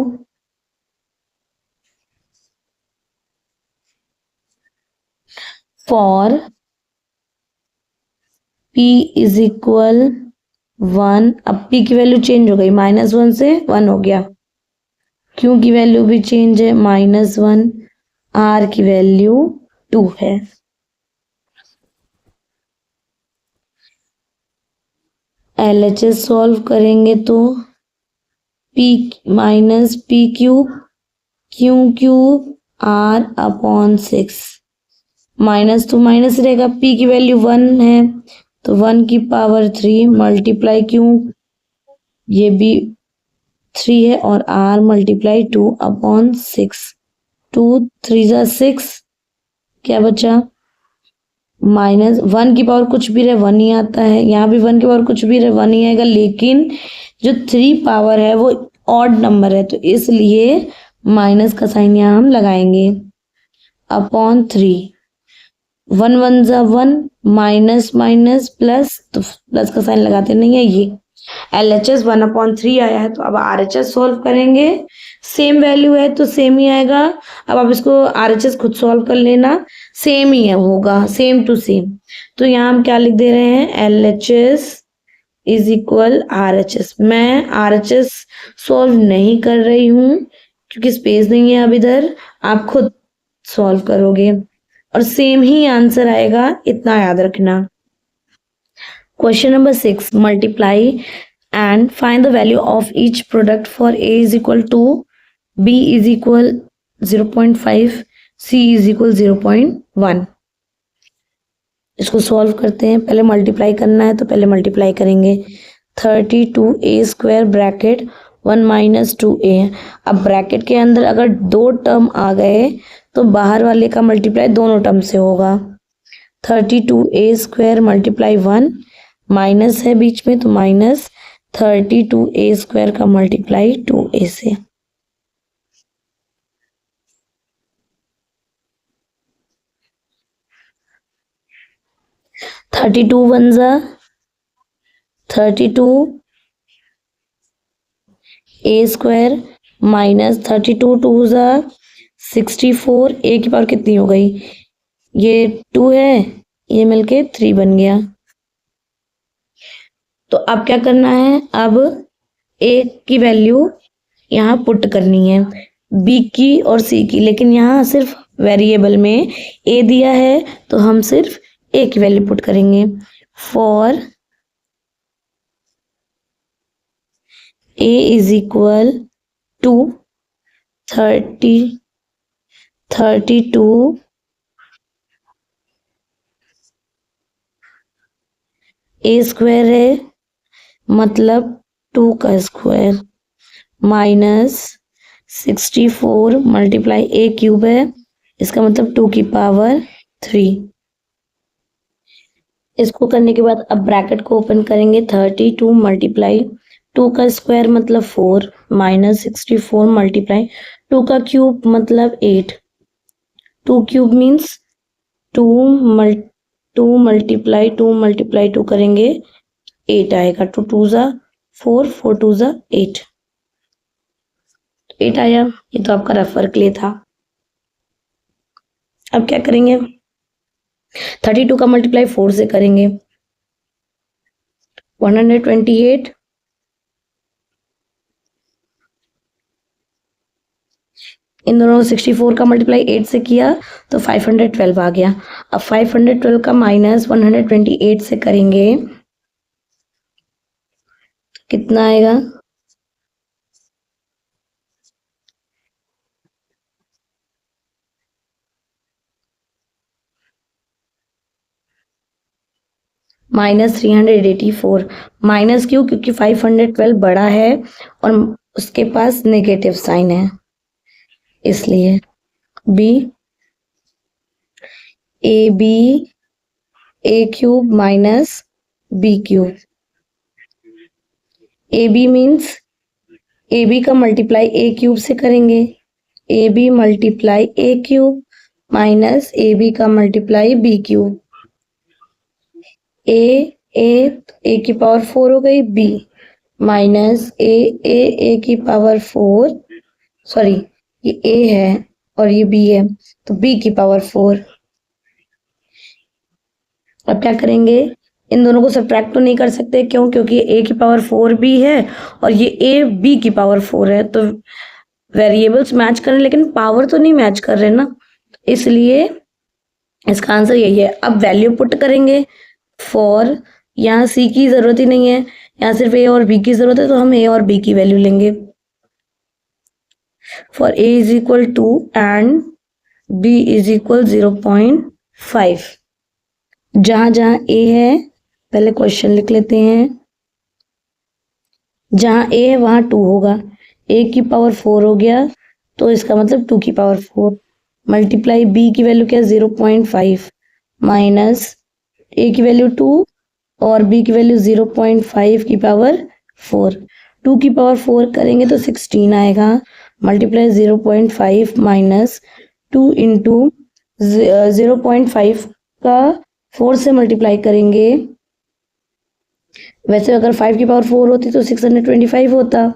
फॉर P इज इक्वल 1, अब P की वैल्यू चेंज हो गई, -1 से 1 हो गया, Q की वैल्यू भी चेंज है, -1, R की वैल्यू 2 है। LHS सॉल्व करेंगे तो P minus P cube R upon 6, minus तो माइनस रहेगा, P की वैल्यू 1 है तो 1 की पावर 3 मल्टीप्लाई क्यू, ये भी 3 है, और R मल्टीप्लाई 2 अपॉन 6, 2 3 ज़ा 6, क्या बचा, माइनस 1 की पावर कुछ भी रहे 1 ही आता है, यहाँ भी 1 की पावर कुछ भी रहे 1 ही आएगा, लेकिन जो 3 पावर है वो ऑड नंबर है तो इसलिए माइनस का साइन यहाँ हम लगाएंगे, अपॉन 3, 1 1 ज़ा 1, माइनस माइनस प्लस, तो प्लस का साइन लगाते नहीं है, ये LHS 1/3 आया है, तो अब RHS सॉल्व करेंगे, सेम वैल्यू है तो सेम ही आएगा, अब आप इसको RHS खुद सॉल्व कर लेना, सेम ही है होगा, सेम टू सेम, तो यहाँ हम क्या लिख दे रहे हैं, LHS इज इक्वल RHS, मैं RHS सॉल्व नहीं कर रही हूँ क्योंकि स्पेस नहीं है अब इधर, आप खुद सॉल्व करोगे और सेम ही आंसर आएगा, इतना याद रखना। Question number 6, multiply and find the value of each product for A is equal to, B is equal 0.5, C is equal 0.1। इसको सॉल्व करते हैं, पहले मल्टीप्लाई करना है तो पहले मल्टीप्लाई करेंगे, 32A² ब्रैकेट 1 माइनस 2A, अब ब्रैकेट के अंदर अगर दो टर्म आ गए तो बाहर वाले का मल्टीप्लाई दोनों टर्म से होगा, 32A² मल्टीप्लाई 1, माइनस है बीच में तो माइनस 32A² का मल्टीप्लाई 2A से, 32 1 ज़ा 32A² माइनस 32 2 ज़ा 64, A की पावर कितनी हो गई, ये 2 है, ये मिलके 3 बन गया। तो अब क्या करना है, अब A की वैल्यू यहाँ पुट करनी है, B की और C की, लेकिन यहाँ सिर्फ वेरिएबल में A दिया है तो हम सिर्फ A की वैल्यू पुट करेंगे, for A is equal to 32 A² है मतलब 2 का स्क्वायर, माइनस 64 मल्टीप्लाई A³ है, इसका मतलब 2 की पावर 3। इसको करने के बाद अब ब्रैकेट को ओपन करेंगे, 32 मल्टीप्लाई 2 का स्क्वायर मतलब 4, माइनस 64 मल्टीप्लाई 2 का क्यूब मतलब 8, 2 क्यूब मीन्स 2 मल्टीप्लाई 2 करेंगे 8 आएगा, 2 2 ज़ा 4, 4 2 ज़ा 8। 8 आया, ये तो आपका रेफर के लिए था। अब क्या करेंगे, 32 का मल्टीप्लाई 4 से करेंगे, 128, इन दोनों 64 का मल्टीप्लाई 8 से किया तो 512 आ गया। अब 512 का माइनस 128 से करेंगे, कितना आएगा, -384। माइनस क्यों, क्योंकि 512 बड़ा है और उसके पास नेगेटिव साइन है, इसलिए। B, a b A cube minus b cube. A b means a b का मल्टीप्लाई ए क्यूब से करेंगे, a b multiply a cube minus a b का मल्टीप्लाई बी क्यूब। ए की पावर 4 हो गई, बी माइनस ए की पावर 4, सॉरी ये ए है और ये बी है, तो बी की पावर 4। अब क्या करेंगे, इन दोनों को सब्ट्रैक्ट तो नहीं कर सकते, क्यों, क्योंकि ए की पावर 4 भी है और ये ए बी की पावर 4 है, तो वेरिएबल्स मैच कर रहे हैं लेकिन पावर तो नहीं मैच कर रहे ना, इसलिए इसका आंसर यही है। अब वैल्यू पुट करेंगे फॉर, यहाँ सी की जरूरत ही नहीं है, यहाँ सिर्फ ए और बी की जरूरत है, तो हम ए और बी की वैल्यू लेंगे। For a is equal 2 and b is equal 0.5। जहां जहां ए है, पहले क्वेश्चन लिख लेते हैं, जहां ए है वहां 2 होगा, ए की पावर 4 हो गया तो इसका मतलब 2 की पावर 4 मल्टीप्लाई बी की वैल्यू क्या है 0.5 माइनस ए की वैल्यू 2 और बी की वैल्यू 0.5 की पावर 4। 2 की पावर 4 करेंगे तो 16 आएगा, मल्टीप्लाई 0.5 माइनस 2 इंटू 0.5 का 4 से मल्टीप्लाई करेंगे, वैसे अगर 5 की पावर 4 होती तो 625 होता,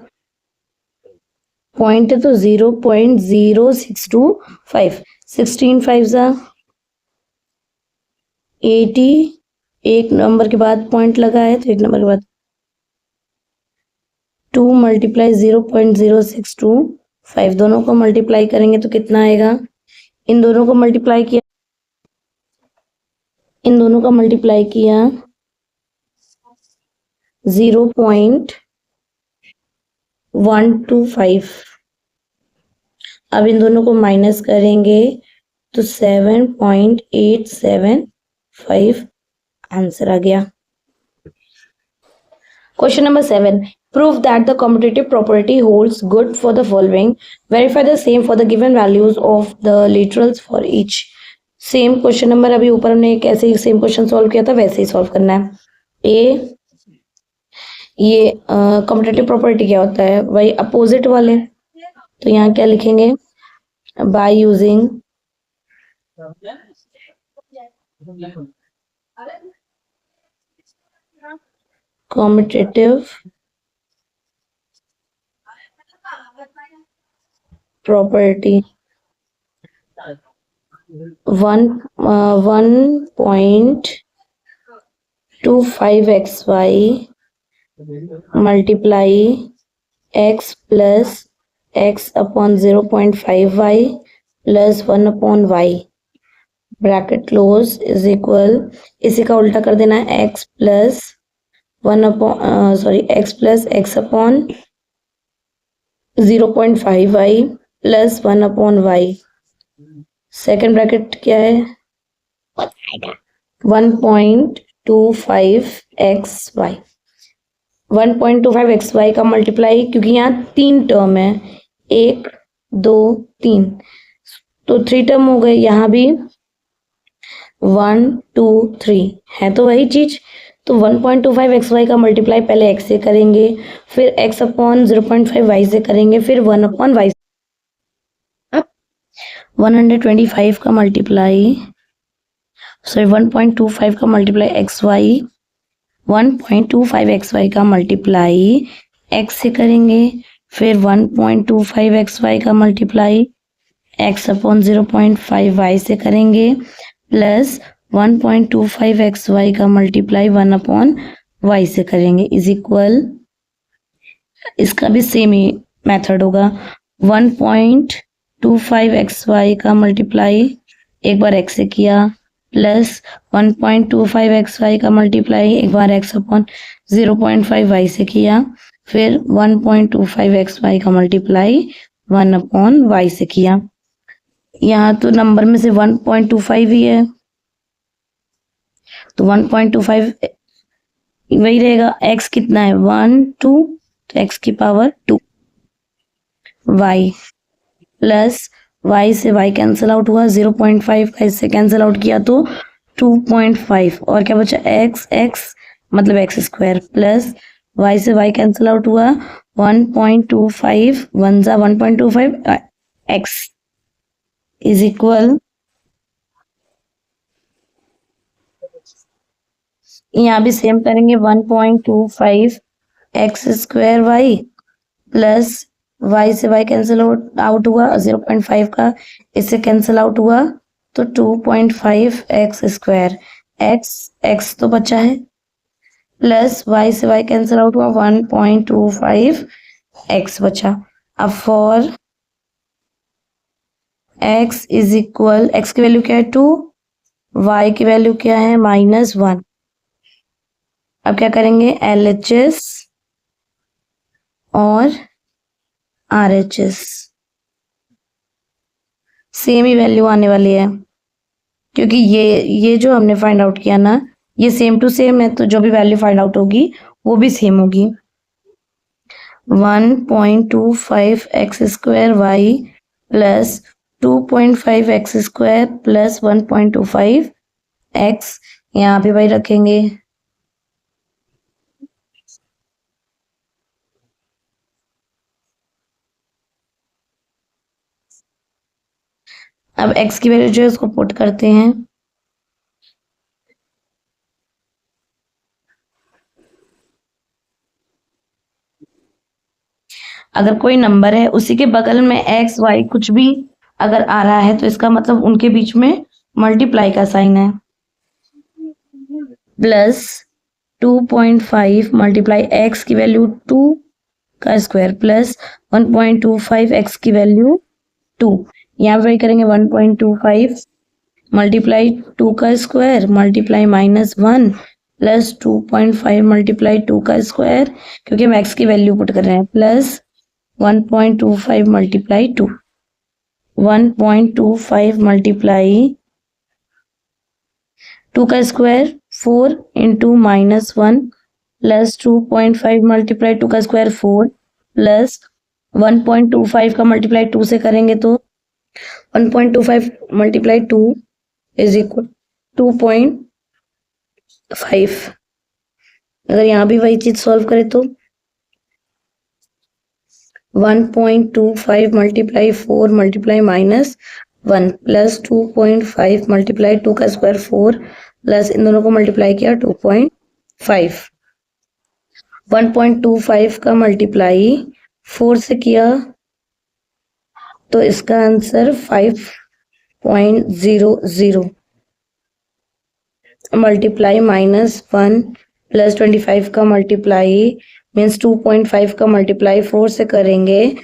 पॉइंट है तो 0.0625, 16 5 जा 80, एक नंबर के बाद पॉइंट लगा है तो एक नंबर के बाद 2 मल्टीप्लाई 0.0625, दोनों को मल्टीप्लाई करेंगे तो कितना आएगा, इन दोनों को मल्टीप्लाई किया 0.125। अब इन दोनों को माइनस करेंगे तो 7.875 आंसर आ गया। Question number 7, prove that the commutative property holds good for the following, verify the same for the given values of the literals for each। Same question number अभी ऊपर हमने कैसे ही सेम क्वेश्चन सॉल्व किया था वैसे ही सॉल्व करना है। ए, ये कम्यूटेटिव प्रॉपर्टी क्या होता है, वही अपोजिट वाले, तो यहाँ क्या लिखेंगे, by using commutative property 1.25xy multiply x plus x upon 0.5y plus 1/y bracket close is equal, इसी का उल्टा कर देना है, x plus x upon 0.5y plus 1/y, second bracket क्या है 1.25xy, 1.25xy का मल्टीप्लाई, क्योंकि यहाँ 3 टर्म है, 1 2 3, तो 3 टर्म हो गए, यहाँ भी 1 2 3 है तो वही चीज, तो 1.25xy का मल्टीप्लाई पहले x से करेंगे, फिर x अपॉन 0.5y से करेंगे, फिर 1/y। अब 125 का मल्टीप्लाई, सॉरी 1.25 का मल्टीप्लाई xy, 1.25xy का मल्टीप्लाई x से करेंगे, फिर 1.25 एक्स वाई का मल्टीप्लाई x अपॉन 0.5 वाई से करेंगे प्लस 1.25 एक्स वाई का मल्टीप्लाई 1 अपॉन वाई से करेंगे इज इक्वल, इसका भी सेम ही मेथड होगा। 1.25 एक्स वाई का मल्टीप्लाई एक बार x से किया प्लस 1.25 एक्स वाई का मल्टीप्लाई एक बार x अपॉन 0.5 वाई से किया, फिर 1.25 एक्स वाई का मल्टीप्लाई 1 अपॉन वाई से किया। यहाँ तो नंबर में से 1.25 ही है तो 1.25 वही रहेगा। x कितना है 1 2 तो x की पावर 2 y प्लस y से y कैंसिल आउट हुआ 0.5 का इससे कैंसिल आउट किया तो 2.5 और क्या बचा x मतलब x स्क्वायर प्लस y से y कैंसिल आउट हुआ 1.25 1 जा 1.25 x इज इक्वल, यहाँ भी सेम करेंगे 1.25 x square y plus y से वाई कैंसिल आउट हुआ 0.5 का इससे कैंसिल आउट हुआ तो 2.5 एक्स स्क्वायर एक्स तो बचा है प्लस वाई से वाई कैंसिल आउट हुआ 1.25 एक्स बचा। अब for x is equal, x की वैल्यू क्या है 2, वाई की वैल्यू क्या है -1। अब क्या करेंगे LHS और RHS सेम ही वैल्यू आने वाली है क्योंकि ये जो हमने फाइंड आउट किया ना ये सेम टू सेम है तो जो भी वैल्यू फाइंड आउट होगी वो भी सेम होगी। 1.25 x square y plus 2.5 x square plus 1.25 x, यहाँ पे वही रखेंगे। अब x की वैल्यू जो है उसको पुट करते हैं। अगर कोई नंबर है उसी के बगल में x y कुछ भी अगर आ रहा है तो इसका मतलब उनके बीच में मल्टीप्लाई का साइन है। प्लस 2.5 मल्टीप्लाई x की वैल्यू 2 का स्क्वायर प्लस 1.25 x की वैल्यू 2, यहाँ पे करेंगे 1.25 मल्टीप्लाई 2 का स्क्वायर मल्टीप्लाई -1 प्लस 2.5 मल्टीप्लाई 2 का स्क्वायर क्योंकि हम x की वैल्यू पुट कर रहे हैं प्लस 1.25 मल्टीप्लाई 2, 1.25 मल्टीप्लाई 2 का स्क्वायर 4 इंटू -1 प्लस 2.5 मल्टीप्लाई 2 का स्क्वायर 4 प्लस 1.25 का मल्टीप्लाई 2 से करेंगे तो 1.25 मल्टीप्लाई 2 इज इक्वल 2.5। अगर यहाँ भी वही चीज सॉल्व करें तो 1.25 मल्टीप्लाई 4 मल्टीप्लाई -1 प्लस 2.5 मल्टीप्लाई 2 का स्क्वायर 4 प्लस इन दोनों को मल्टीप्लाई किया 2.5। 1.25 का मल्टीप्लाई 4 से किया तो इसका आंसर 5.00 मल्टीप्लाई -1 प्लस 25 का मल्टीप्लाई मीन्स 2.5 का मल्टीप्लाई 4 से करेंगे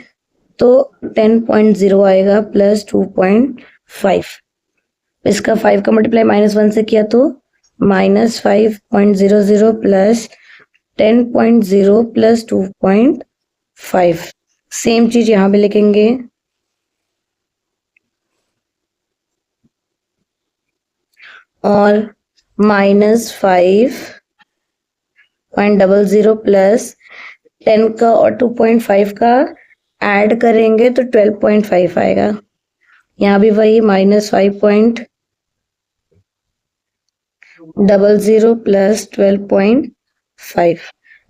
तो 10.0 आएगा प्लस 2.5। इसका 5 का मल्टीप्लाई -1 से किया तो -5.00 प्लस 10.0 प्लस 2.5। सेम चीज यहाँ पे लिखेंगे और -5.00 प्लस 10 का और 2.5 का ऐड करेंगे तो 12.5 आएगा। यहाँ भी वही -5.00 प्लस 12.5।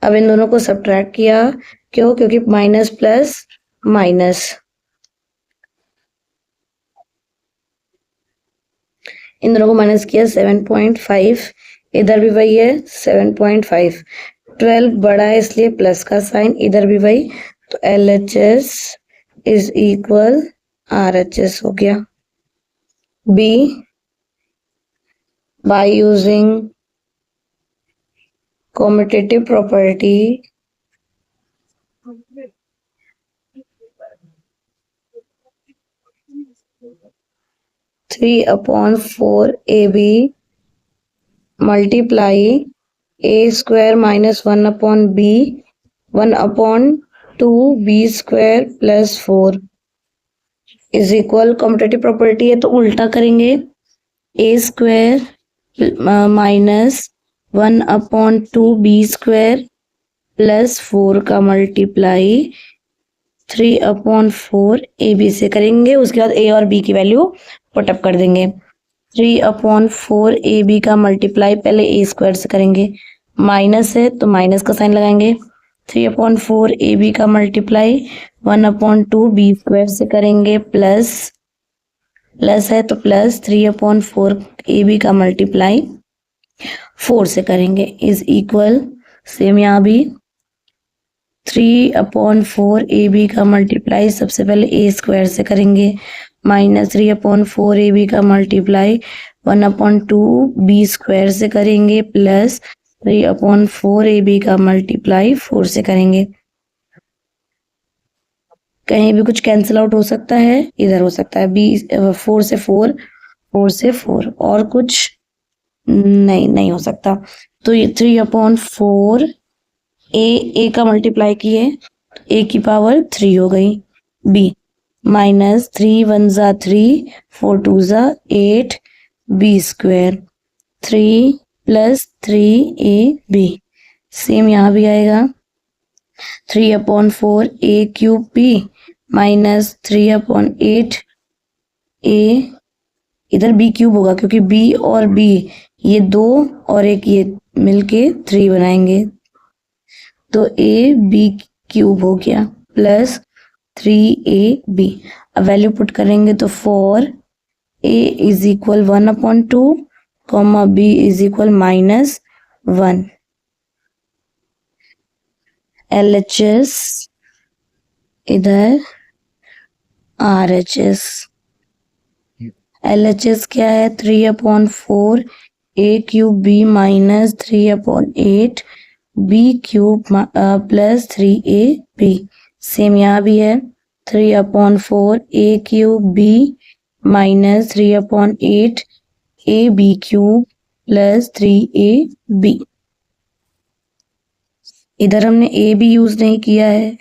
अब इन दोनों को सब्ट्रैक्ट किया, क्यों? क्योंकि माइनस प्लस माइनस, इन दोनों को माइनस किया 7.5, इधर भी वही है 7.5। 12 बड़ा है इसलिए प्लस का साइन, इधर भी वही तो LHS इज इक्वल RHS हो गया। B, by using commutative property, 3/4 AB multiply A square minus 1/B 1/2 B square plus 4 is equal, competitive property है तो उल्टा करेंगे, A square minus 1/2 B square plus 4 का मल्टीप्लाई 3/4 AB से करेंगे। उसके बाद A और B की वैल्यू पुटअप कर देंगे। 3/4 AB का मल्टीप्लाई पहले A स्क्वायर से करेंगे, माइनस है तो माइनस का साइन लगाएंगे। 3/4 AB का मल्टीप्लाई 1/2 B स्क्वायर से करेंगे, प्लस है तो प्लस 3/4 AB का मल्टीप्लाई 4 से करेंगे इज इक्वल, सेम यहाँ भी 3/4 AB का मल्टीप्लाई सबसे पहले A स्क्वायर से करेंगे, माइनस 3/4 AB का मल्टीप्लाई 1/2 B स्क्वायर से करेंगे, प्लस 3/4 AB का मल्टीप्लाई 4 से करेंगे। कहीं भी कुछ कैंसिल आउट हो सकता है, इधर हो सकता है, 4 से 4 और कुछ नहीं हो सकता। तो ये 3/4 ए का मल्टीप्लाई किए, A की पावर 3 हो गई। B माइनस 3 1 जा 3 4 2 जा 8 B square 3 plus 3AB same यहाँ भी आएगा। 3/4 A cube B minus 3/8 A, इधर B क्यूब होगा क्योंकि B और B ये 2 और एक ये मिलके 3 बनाएंगे, तो AB क्यूब हो गया प्लस 3AB। अब वैल्यू पुट करेंगे तो 4A is equal 1/2 comma B is equal -1। LHS इधर RHS। LHS क्या है, 3/4 A cube B minus 3/8 B cube plus 3AB same यहाँ भी है। 3/4 A cube B minus 3/8 AB cube plus 3AB। इधर हमने A भी यूज नहीं किया है।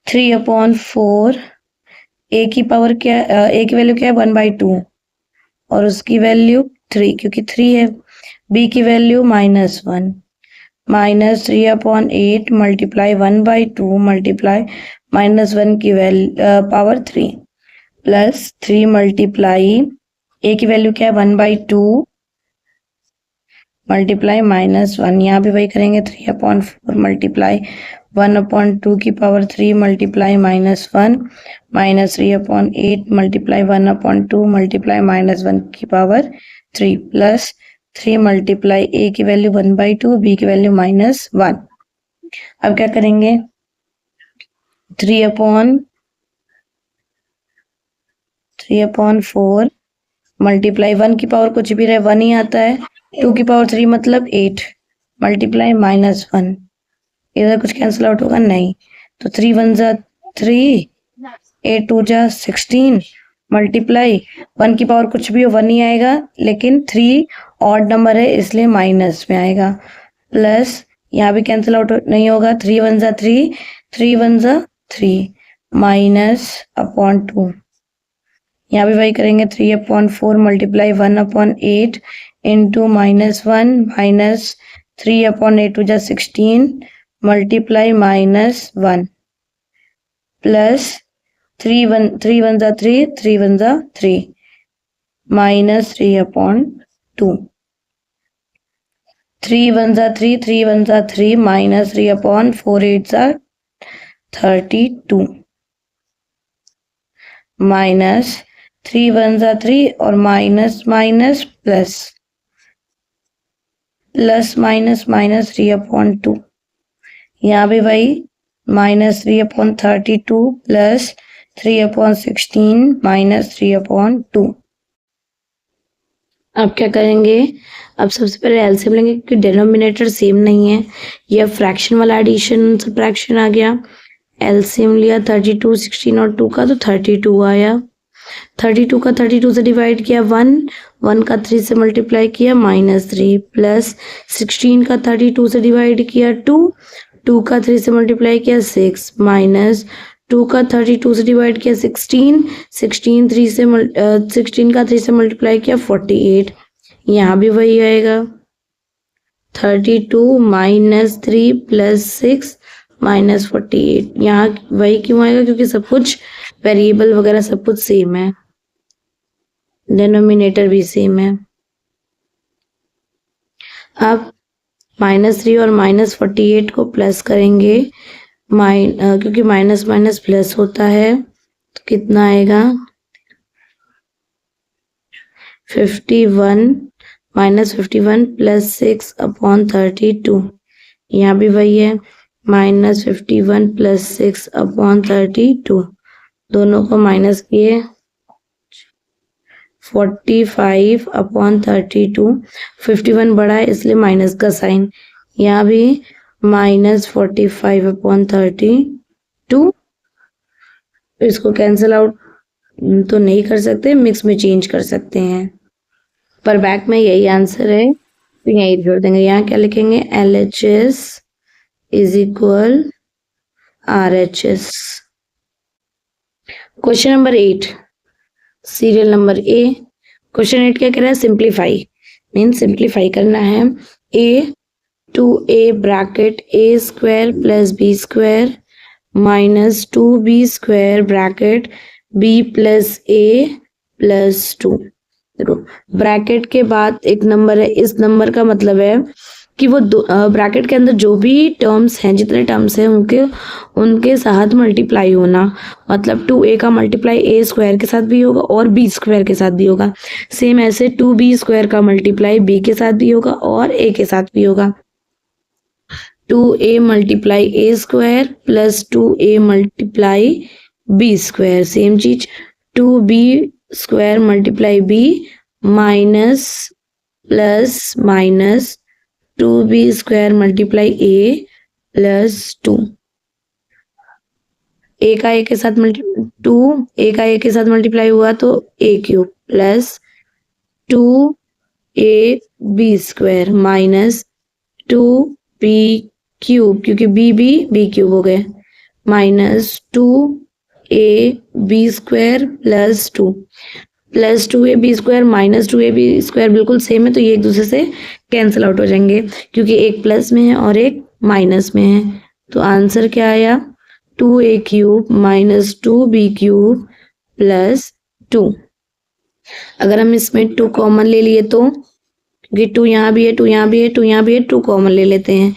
थ्री अपॉन फोर A की पावर क्या, A की वैल्यू क्या है 1/2 और उसकी वैल्यू 3 क्योंकि 3 है। B की वैल्यू -1 माइनस 3/8 मल्टीप्लाई 1/2 मल्टीप्लाई -1 की पावर 3 प्लस 3 मल्टीप्लाई A की वैल्यू क्या है 1/2 मल्टीप्लाई -1, यहाँ भी वही करेंगे। 3/4 मल्टीप्लाई 1/2 की power 3 multiply -1 minus 3/8 multiply 1/2 multiply -1 की पावर 3 प्लस 3 मल्टीप्लाई A की वैल्यू 1/2 B की वैल्यू -1। अब क्या करेंगे, 3/4 मल्टीप्लाई 1 की पावर कुछ भी रहे 1 ही आता है, 2 की पावर 3 मतलब 8 मल्टीप्लाई -1, इधर कुछ कैंसिल आउट होगा नहीं, तो 3 1 जा 3 8 2 जा 16 मल्टीप्लाई 1 की पावर कुछ भी हो 1 ही आएगा, लेकिन 3 ऑड नंबर है इसलिए माइनस में आएगा, प्लस यहाँ भी कैंसिल आउट नहीं होगा। 3 1 जा 3 3 1 जा 3 -/2, यहाँ भी वही करेंगे। 3/4 मल्टीप्लाई 1/8 इंटू -1 माइनस 3/8 2 जा 16 मल्टीप्लाई -1 प्लस 3 1 जा 3 3 1 जा 3 माइनस 3/2 3 1 जा 3 3 1 जा 3 माइनस 3/4 8 जा 32 माइनस 3 1 जा 3 और minus minus plus plus minus minus 3/2, यहाँ भी वही -3/32 प्लस 3/16 माइनस 3/2। अब क्या करेंगे, अब सबसे पहले एलसीएम लेंगे क्योंकि डिनोमिनेटर सेम नहीं है, यह फ्रैक्शन वाला एडिशन सब्ट्रैक्शन आ गया। एलसीएम लिया 32, 16 और 2 का, तो 32 आया। 32 का 32 से डिवाइड किया 1, 1 का 3 से मल्टीप्लाई किया -3, प्लस 16 का 32 से डिवाइड किया 2, 2 का 3 से मल्टीप्लाई किया 6, माइनस 2 का 32 से डिवाइड किया 16, 16 का 3 से मल्टीप्लाई किया 48, यहाँ भी वही आएगा 32 माइनस 3 प्लस 6 माइनस 48, यहाँ वही क्यों आएगा, क्योंकि सब कुछ वेरिएबल वगैरह सब कुछ सेम है, डिनोमिनेटर भी सेम है। अब -3 और -48 को प्लस करेंगे, क्योंकि माइनस माइनस प्लस होता है, तो कितना आएगा 51 -51 प्लस 6/32, यहाँ भी वही है -51 प्लस 6/32, दोनों को माइनस किए 45/32, 51 बड़ा है इसलिए माइनस का साइन, यहाँ भी -45/32, इसको कैंसिल आउट तो नहीं कर सकते, मिक्स में चेंज कर सकते हैं, पर बैक में यही आंसर है तो यही जोड़ देंगे। यहाँ क्या लिखेंगे, LHS is equal RHS। Question number 8, serial number A। Question 8 क्या कह रहा है, सिंप्लीफाई, मीन सिंप्लीफाई करना है। A bracket A² plus B² minus 2B² bracket B plus A plus 2। देखो ब्रैकेट के बाद एक नंबर है, इस नंबर का मतलब है कि वो ब्रैकेट के अंदर जो भी टर्म्स हैं, जितने टर्म्स हैं उनके साथ मल्टीप्लाई होना, मतलब 2A का मल्टीप्लाई A² के साथ भी होगा और B² के साथ भी होगा, सेम ऐसे 2B² का मल्टीप्लाई B के साथ भी होगा और A के साथ भी होगा। 2A multiply A² plus 2A multiply B², same चीज 2B² multiply B minus plus minus 2B² multiply A plus 2, A का A के साथ मल्टीप्लाई हुआ तो A³ plus 2AB² minus 2B³ क्योंकि B³ हो गए, minus 2AB² plus 2, plus 2AB² minus 2AB² बिल्कुल सेम है, तो ये एक दूसरे से कैंसिल आउट हो जाएंगे क्योंकि एक प्लस में है और एक माइनस में है, तो आंसर क्या आया 2A³ माइनस 2B³ प्लस 2। अगर हम इसमें 2 कॉमन ले लिए तो, क्योंकि 2 यहाँ भी है, 2 यहाँ भी है, 2 यहाँ भी है, 2 कॉमन ले लेते हैं,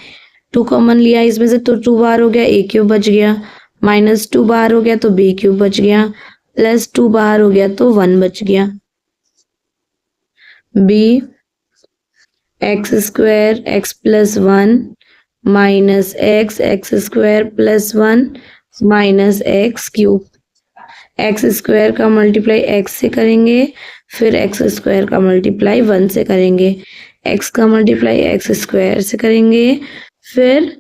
2 कॉमन लिया इसमें से तो 2 बाहर हो गया, A³ बच गया, माइनस 2 बाहर हो गया तो B³ बच गया, प्लस 2 बाहर हो गया तो 1 बच गया। B x² x plus 1 minus x² plus 1 minus x³ x² का मल्टीप्लाई x से करेंगे, फिर x² का मल्टीप्लाई 1 से करेंगे, x का मल्टीप्लाई x² से करेंगे, फिर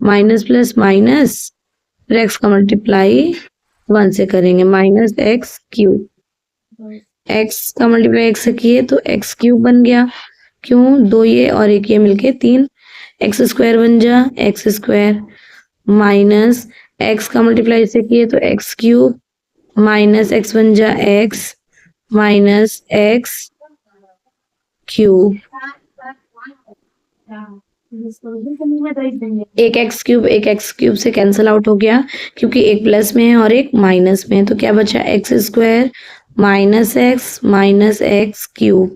माइनस प्लस माइनस, फिर x का मल्टीप्लाई 1 से करेंगे, माइनस x³ x का मल्टीप्लाई x से किए तो x³ बन गया, क्यों 2 ये और 1 ये मिलके 3, x² बन जा x² माइनस x का मल्टीप्लाई से किए तो x³ माइनस x बन जा x माइनस x³ एक x³ से कैंसिल आउट हो गया क्योंकि एक प्लस में है और एक माइनस में है, तो क्या बचा x² minus x minus x³।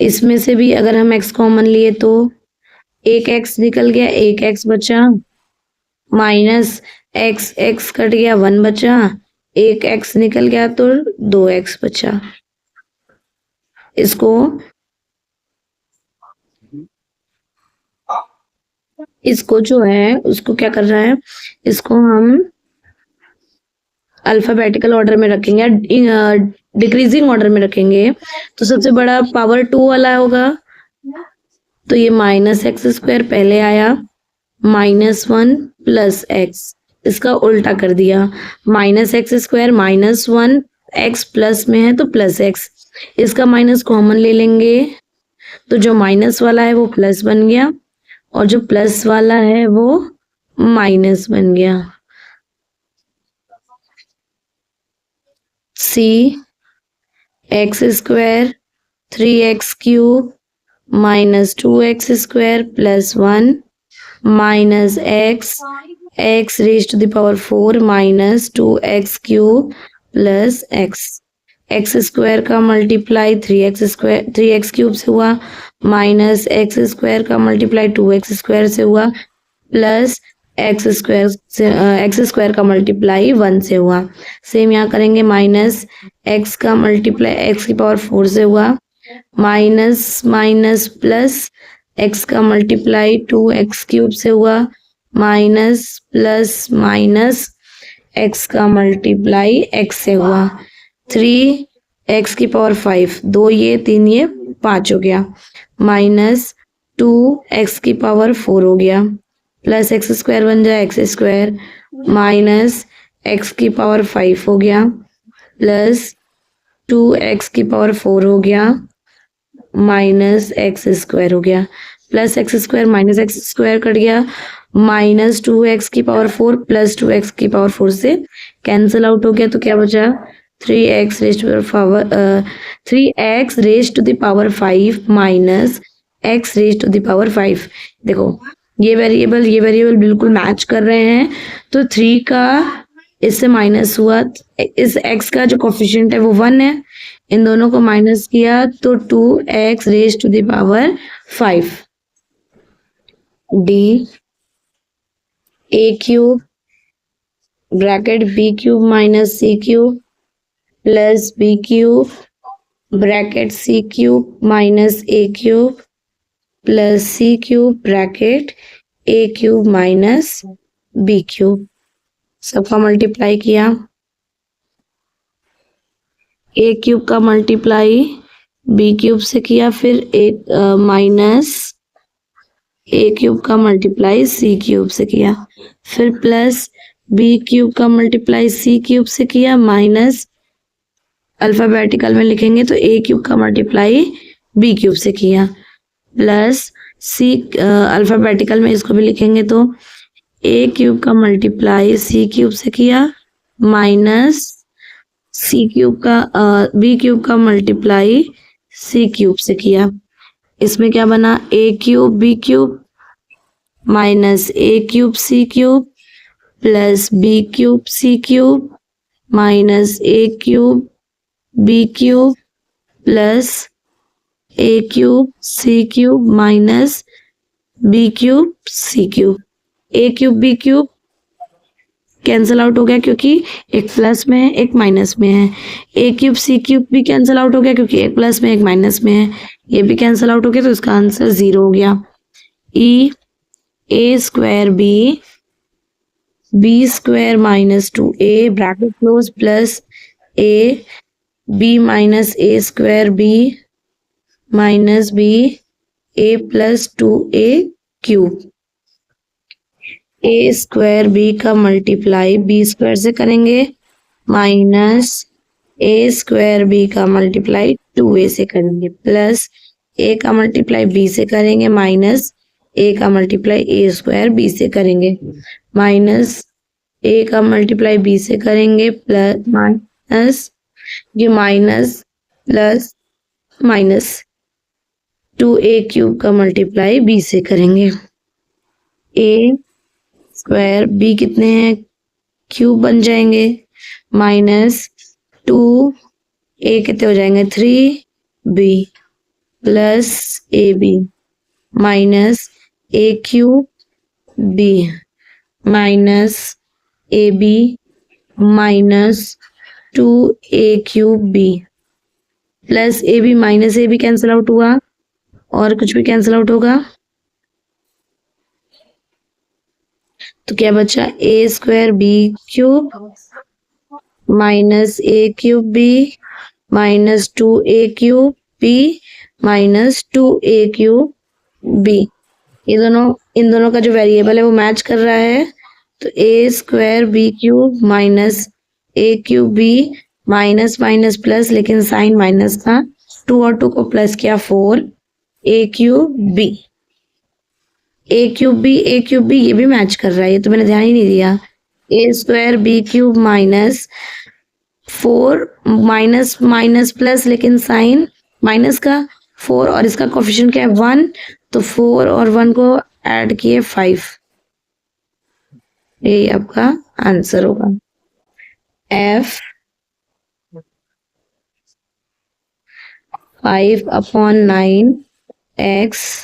इसमें से भी अगर हम x कॉमन लिए तो एक x निकल गया, एक x बचा, माइनस x कट गया 1 बचा, एक x निकल गया तो 2x बचा। इसको इसको जो है उसको क्या कर रहा है, इसको हम अल्फाबेटिकल ऑर्डर में रखेंगे, डिक्रीजिंग ऑर्डर में रखेंगे। तो सबसे बड़ा पावर 2 वाला होगा, तो ये -x² पहले आया, -1 + x, इसका उल्टा कर दिया, -x² -1 x प्लस में है तो +x, इसका माइनस कॉमन ले लेंगे, तो जो माइनस वाला है वो प्लस बन गया और जो प्लस वाला है वो माइनस बन गया। C x² 3x³ -2x² + 1 -x x⁴ -2x³ + x, x² का मल्टीप्लाई 3x³ से हुआ, -x² का मल्टीप्लाई 2x² से हुआ, प्लस x² का मल्टीप्लाई 1 से हुआ। सेम यहाँ करेंगे, -x का मल्टीप्लाई x⁴ से हुआ, माइनस माइनस प्लस x का मल्टीप्लाई 2x³ से हुआ, माइनस प्लस माइनस x का मल्टीप्लाई x से हुआ, 3x⁵, 2 ये 3 ये 5 हो गया, -2x⁴ हो गया, प्लस x² बन जाए x², माइनस x⁵ हो गया, प्लस 2x⁴ हो गया, माइनस x² हो गया, plus x² minus x² cut गया, -2x⁴ प्लस 2x⁴ से कैंसिल आउट हो गया, तो क्या बचा 3x⁵ माइनस x⁵5। देखो ये वेरिएबल बिल्कुल मैच कर रहे हैं, तो 3 का इससे माइनस हुआ, इस x का जो कोफिशिएंट है वो 1 है, इन दोनों को माइनस किया तो 2x⁵5। D a³ bracket b³ minus c³ plus b³ bracket c³ minus a³ plus c³ bracket a³ minus b³, सबका मल्टीप्लाई किया, a³ का मल्टीप्लाई b³ से किया, फिर एक माइनस a³ का मल्टीप्लाई c³ से किया, फिर प्लस b³ का मल्टीप्लाई c³ से किया, माइनस अल्फाबेटिकल में लिखेंगे तो a³ का मल्टीप्लाई b³ से किया, प्लस अल्फाबेटिकल में इसको भी लिखेंगे तो a³ का मल्टीप्लाई c³ से किया, माइनस b³ का मल्टीप्लाई c³ से किया, इसमें क्या बना, a³ b³ minus a³ c³ plus b³ c³ minus a³ b³ plus a³ c³ minus b³ c³ a³ b³ cancel out हो गया क्योंकि एक प्लस में है एक माइनस में है, a³ c³ भी कैंसिल आउट हो गया क्योंकि एक प्लस में एक माइनस में है, ये भी कैंसिल आउट हो गया, तो इसका आंसर 0 हो गया। e a² b² minus 2a bracket close plus a b minus a² b minus b a plus 2a³ a² b का मल्टीप्लाई b² से करेंगे, माइनस a² b का मल्टीप्लाई 2a से करेंगे, प्लस a का मल्टीप्लाई b से करेंगे, माइनस a का मल्टीप्लाई a² b से करेंगे, माइनस a का मल्टीप्लाई b से करेंगे, प्लस माइनस ये माइनस प्लस माइनस 2a³ का मल्टीप्लाई b से करेंगे, a² b कितने हैं, क्यूब बन जाएंगे, माइनस 2a कितने हो जाएंगे 3b plus ab minus a³ b minus ab minus 2a³ b plus ab minus ab cancel out हुआ और कुछ भी कैंसिल आउट होगा, तो क्या बचा, A square B cube minus A cube B minus 2a cube B minus 2a cube B. ये दोनों, इन दोनों का जो वेरिएबल है वो मैच कर रहा है, तो A square B cube minus A cube B minus minus plus, लेकिन साइन माइनस था, 2 और 2 को प्लस किया 4 A cube B. A cube B ये भी मैच कर रहा है, ये तो मैंने ध्यान ही नहीं दिया। A square B cube minus 4 minus minus plus, लेकिन साइन माइनस का 4 और इसका कोफिशिएंट क्या है 1, तो 4 और 1 को ऐड किए 5। ये आपका आंसर होगा। f 5/9 x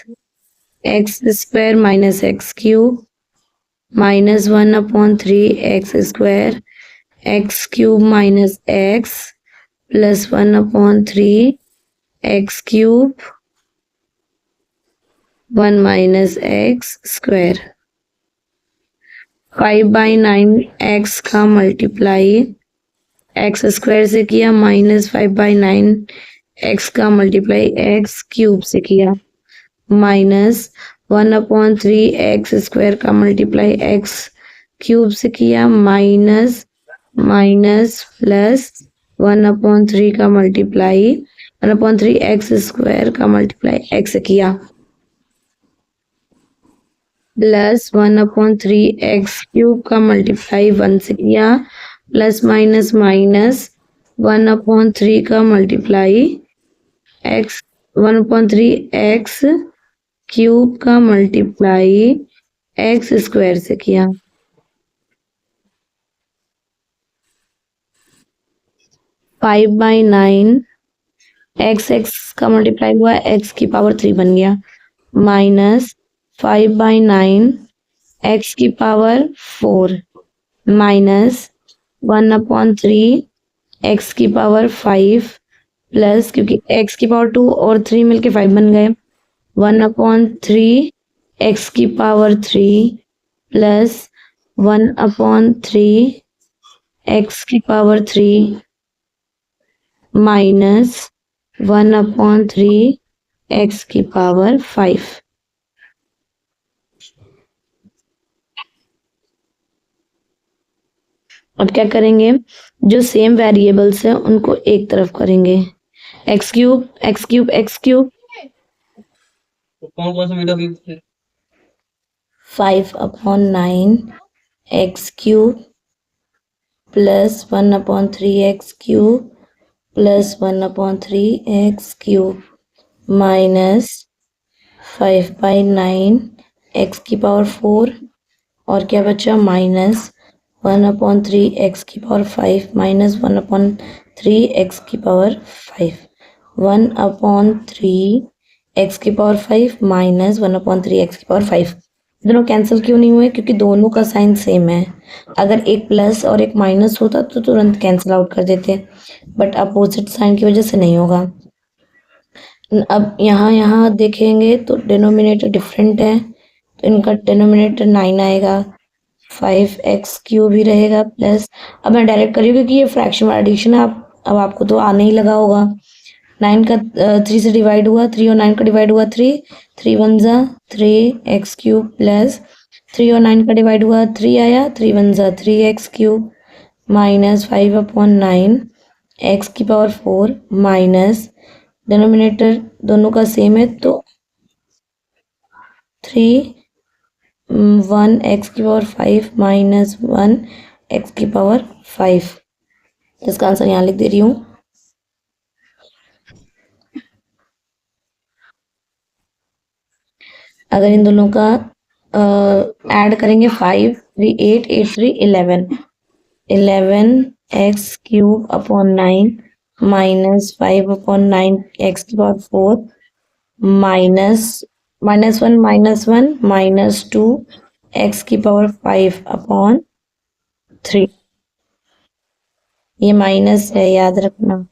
square minus x cube minus 1/3 x square x cube minus x plus 1/3 x cube 1 minus x square. 5/9 x का मल्टीप्लाई एक्स स्क्वायर से किया माइनस 5/9 एक्स का मल्टीप्लाई एक्स क्यूब से किया माइनस 1/3 एक्स स्क्वायर का मल्टीप्लाई एक्स क्यूब से किया माइनस माइनस प्लस 1/3 का मल्टीप्लाई 1/3 एक्स स्क्वायर का मल्टीप्लाई एक्स से किया प्लस 1/3 एक्स क्यूब का मल्टीप्लाई 1 से किया प्लस माइनस माइनस 1/3 का मल्टीप्लाई एक्स 1/3 एक्स क्यूब का मल्टीप्लाई एक्स स्क्वायर से किया। फाइव बाई नाइन एक्स का मल्टीप्लाई हुआ एक्स की पावर 3 बन गया माइनस 5/9 एक्स की पावर 4 माइनस 1/3 एक्स की पावर 5 प्लस, क्योंकि एक्स की पावर 2 और 3 मिलके 5 बन गए, 1/3 एक्स की पावर 3 प्लस 1/3 एक्स की पावर 3 माइनस 1/3 एक्स की पावर 5। अब क्या करेंगे, जो सेम वेरिएबल्स हैं उनको एक तरफ करेंगे, x cube x cube x cube, कौन सा video 5/9 x cube plus 1/3 x cube plus 1/3 x cube minus 5/9 x की पावर 4 और क्या बचा माइनस 1/3 एक्स की पावर 5 माइनस 1/3 एक्स की पावर 5 1/3 एक्स की पावर 5 माइनस 1/3 एक्स की पावर 5। दोनों कैंसिल क्यों नहीं हुए, क्योंकि दोनों का साइन सेम है। अगर एक प्लस और एक माइनस होता तो तुरंत कैंसिल आउट कर देते, बट अपोजिट साइन की वजह से नहीं होगा। अब यहाँ देखेंगे तो डिनोमिनेटर डिफरेंट है, तो इनका डिनोमिनेटर 9 आएगा, 5x क्यूब ही रहेगा प्लस, अब मैं डायरेक्ट करी क्योंकि ये फ्रैक्शन वाला एडिशन है, अब आपको तो आने ही लगा होगा। 9 का 3 से डिवाइड हुआ 3 और 9 का डिवाइड हुआ 3, 3 1 जा 3x क्यूब प्लस 3 और 9 का डिवाइड हुआ 3 आया, 3 1 जा 3x क्यूब माइनस 5/9 एक्स की पावर 4 माइनस डिनोमिनेटर दोनों का सेम है तो 1 एक्स की पावर 5 माइनस 1 एक्स की पावर 5। इसका आंसर यहाँ लिख दे रही हूँ। अगर इन दोनों का ऐड करेंगे 5 3 8 8 3 11 x cube upon 9 minus 5/9 x की पावर 4 माइनस 1 माइनस 2 एक्स की पावर 5/3। ये माइनस है, याद रखना।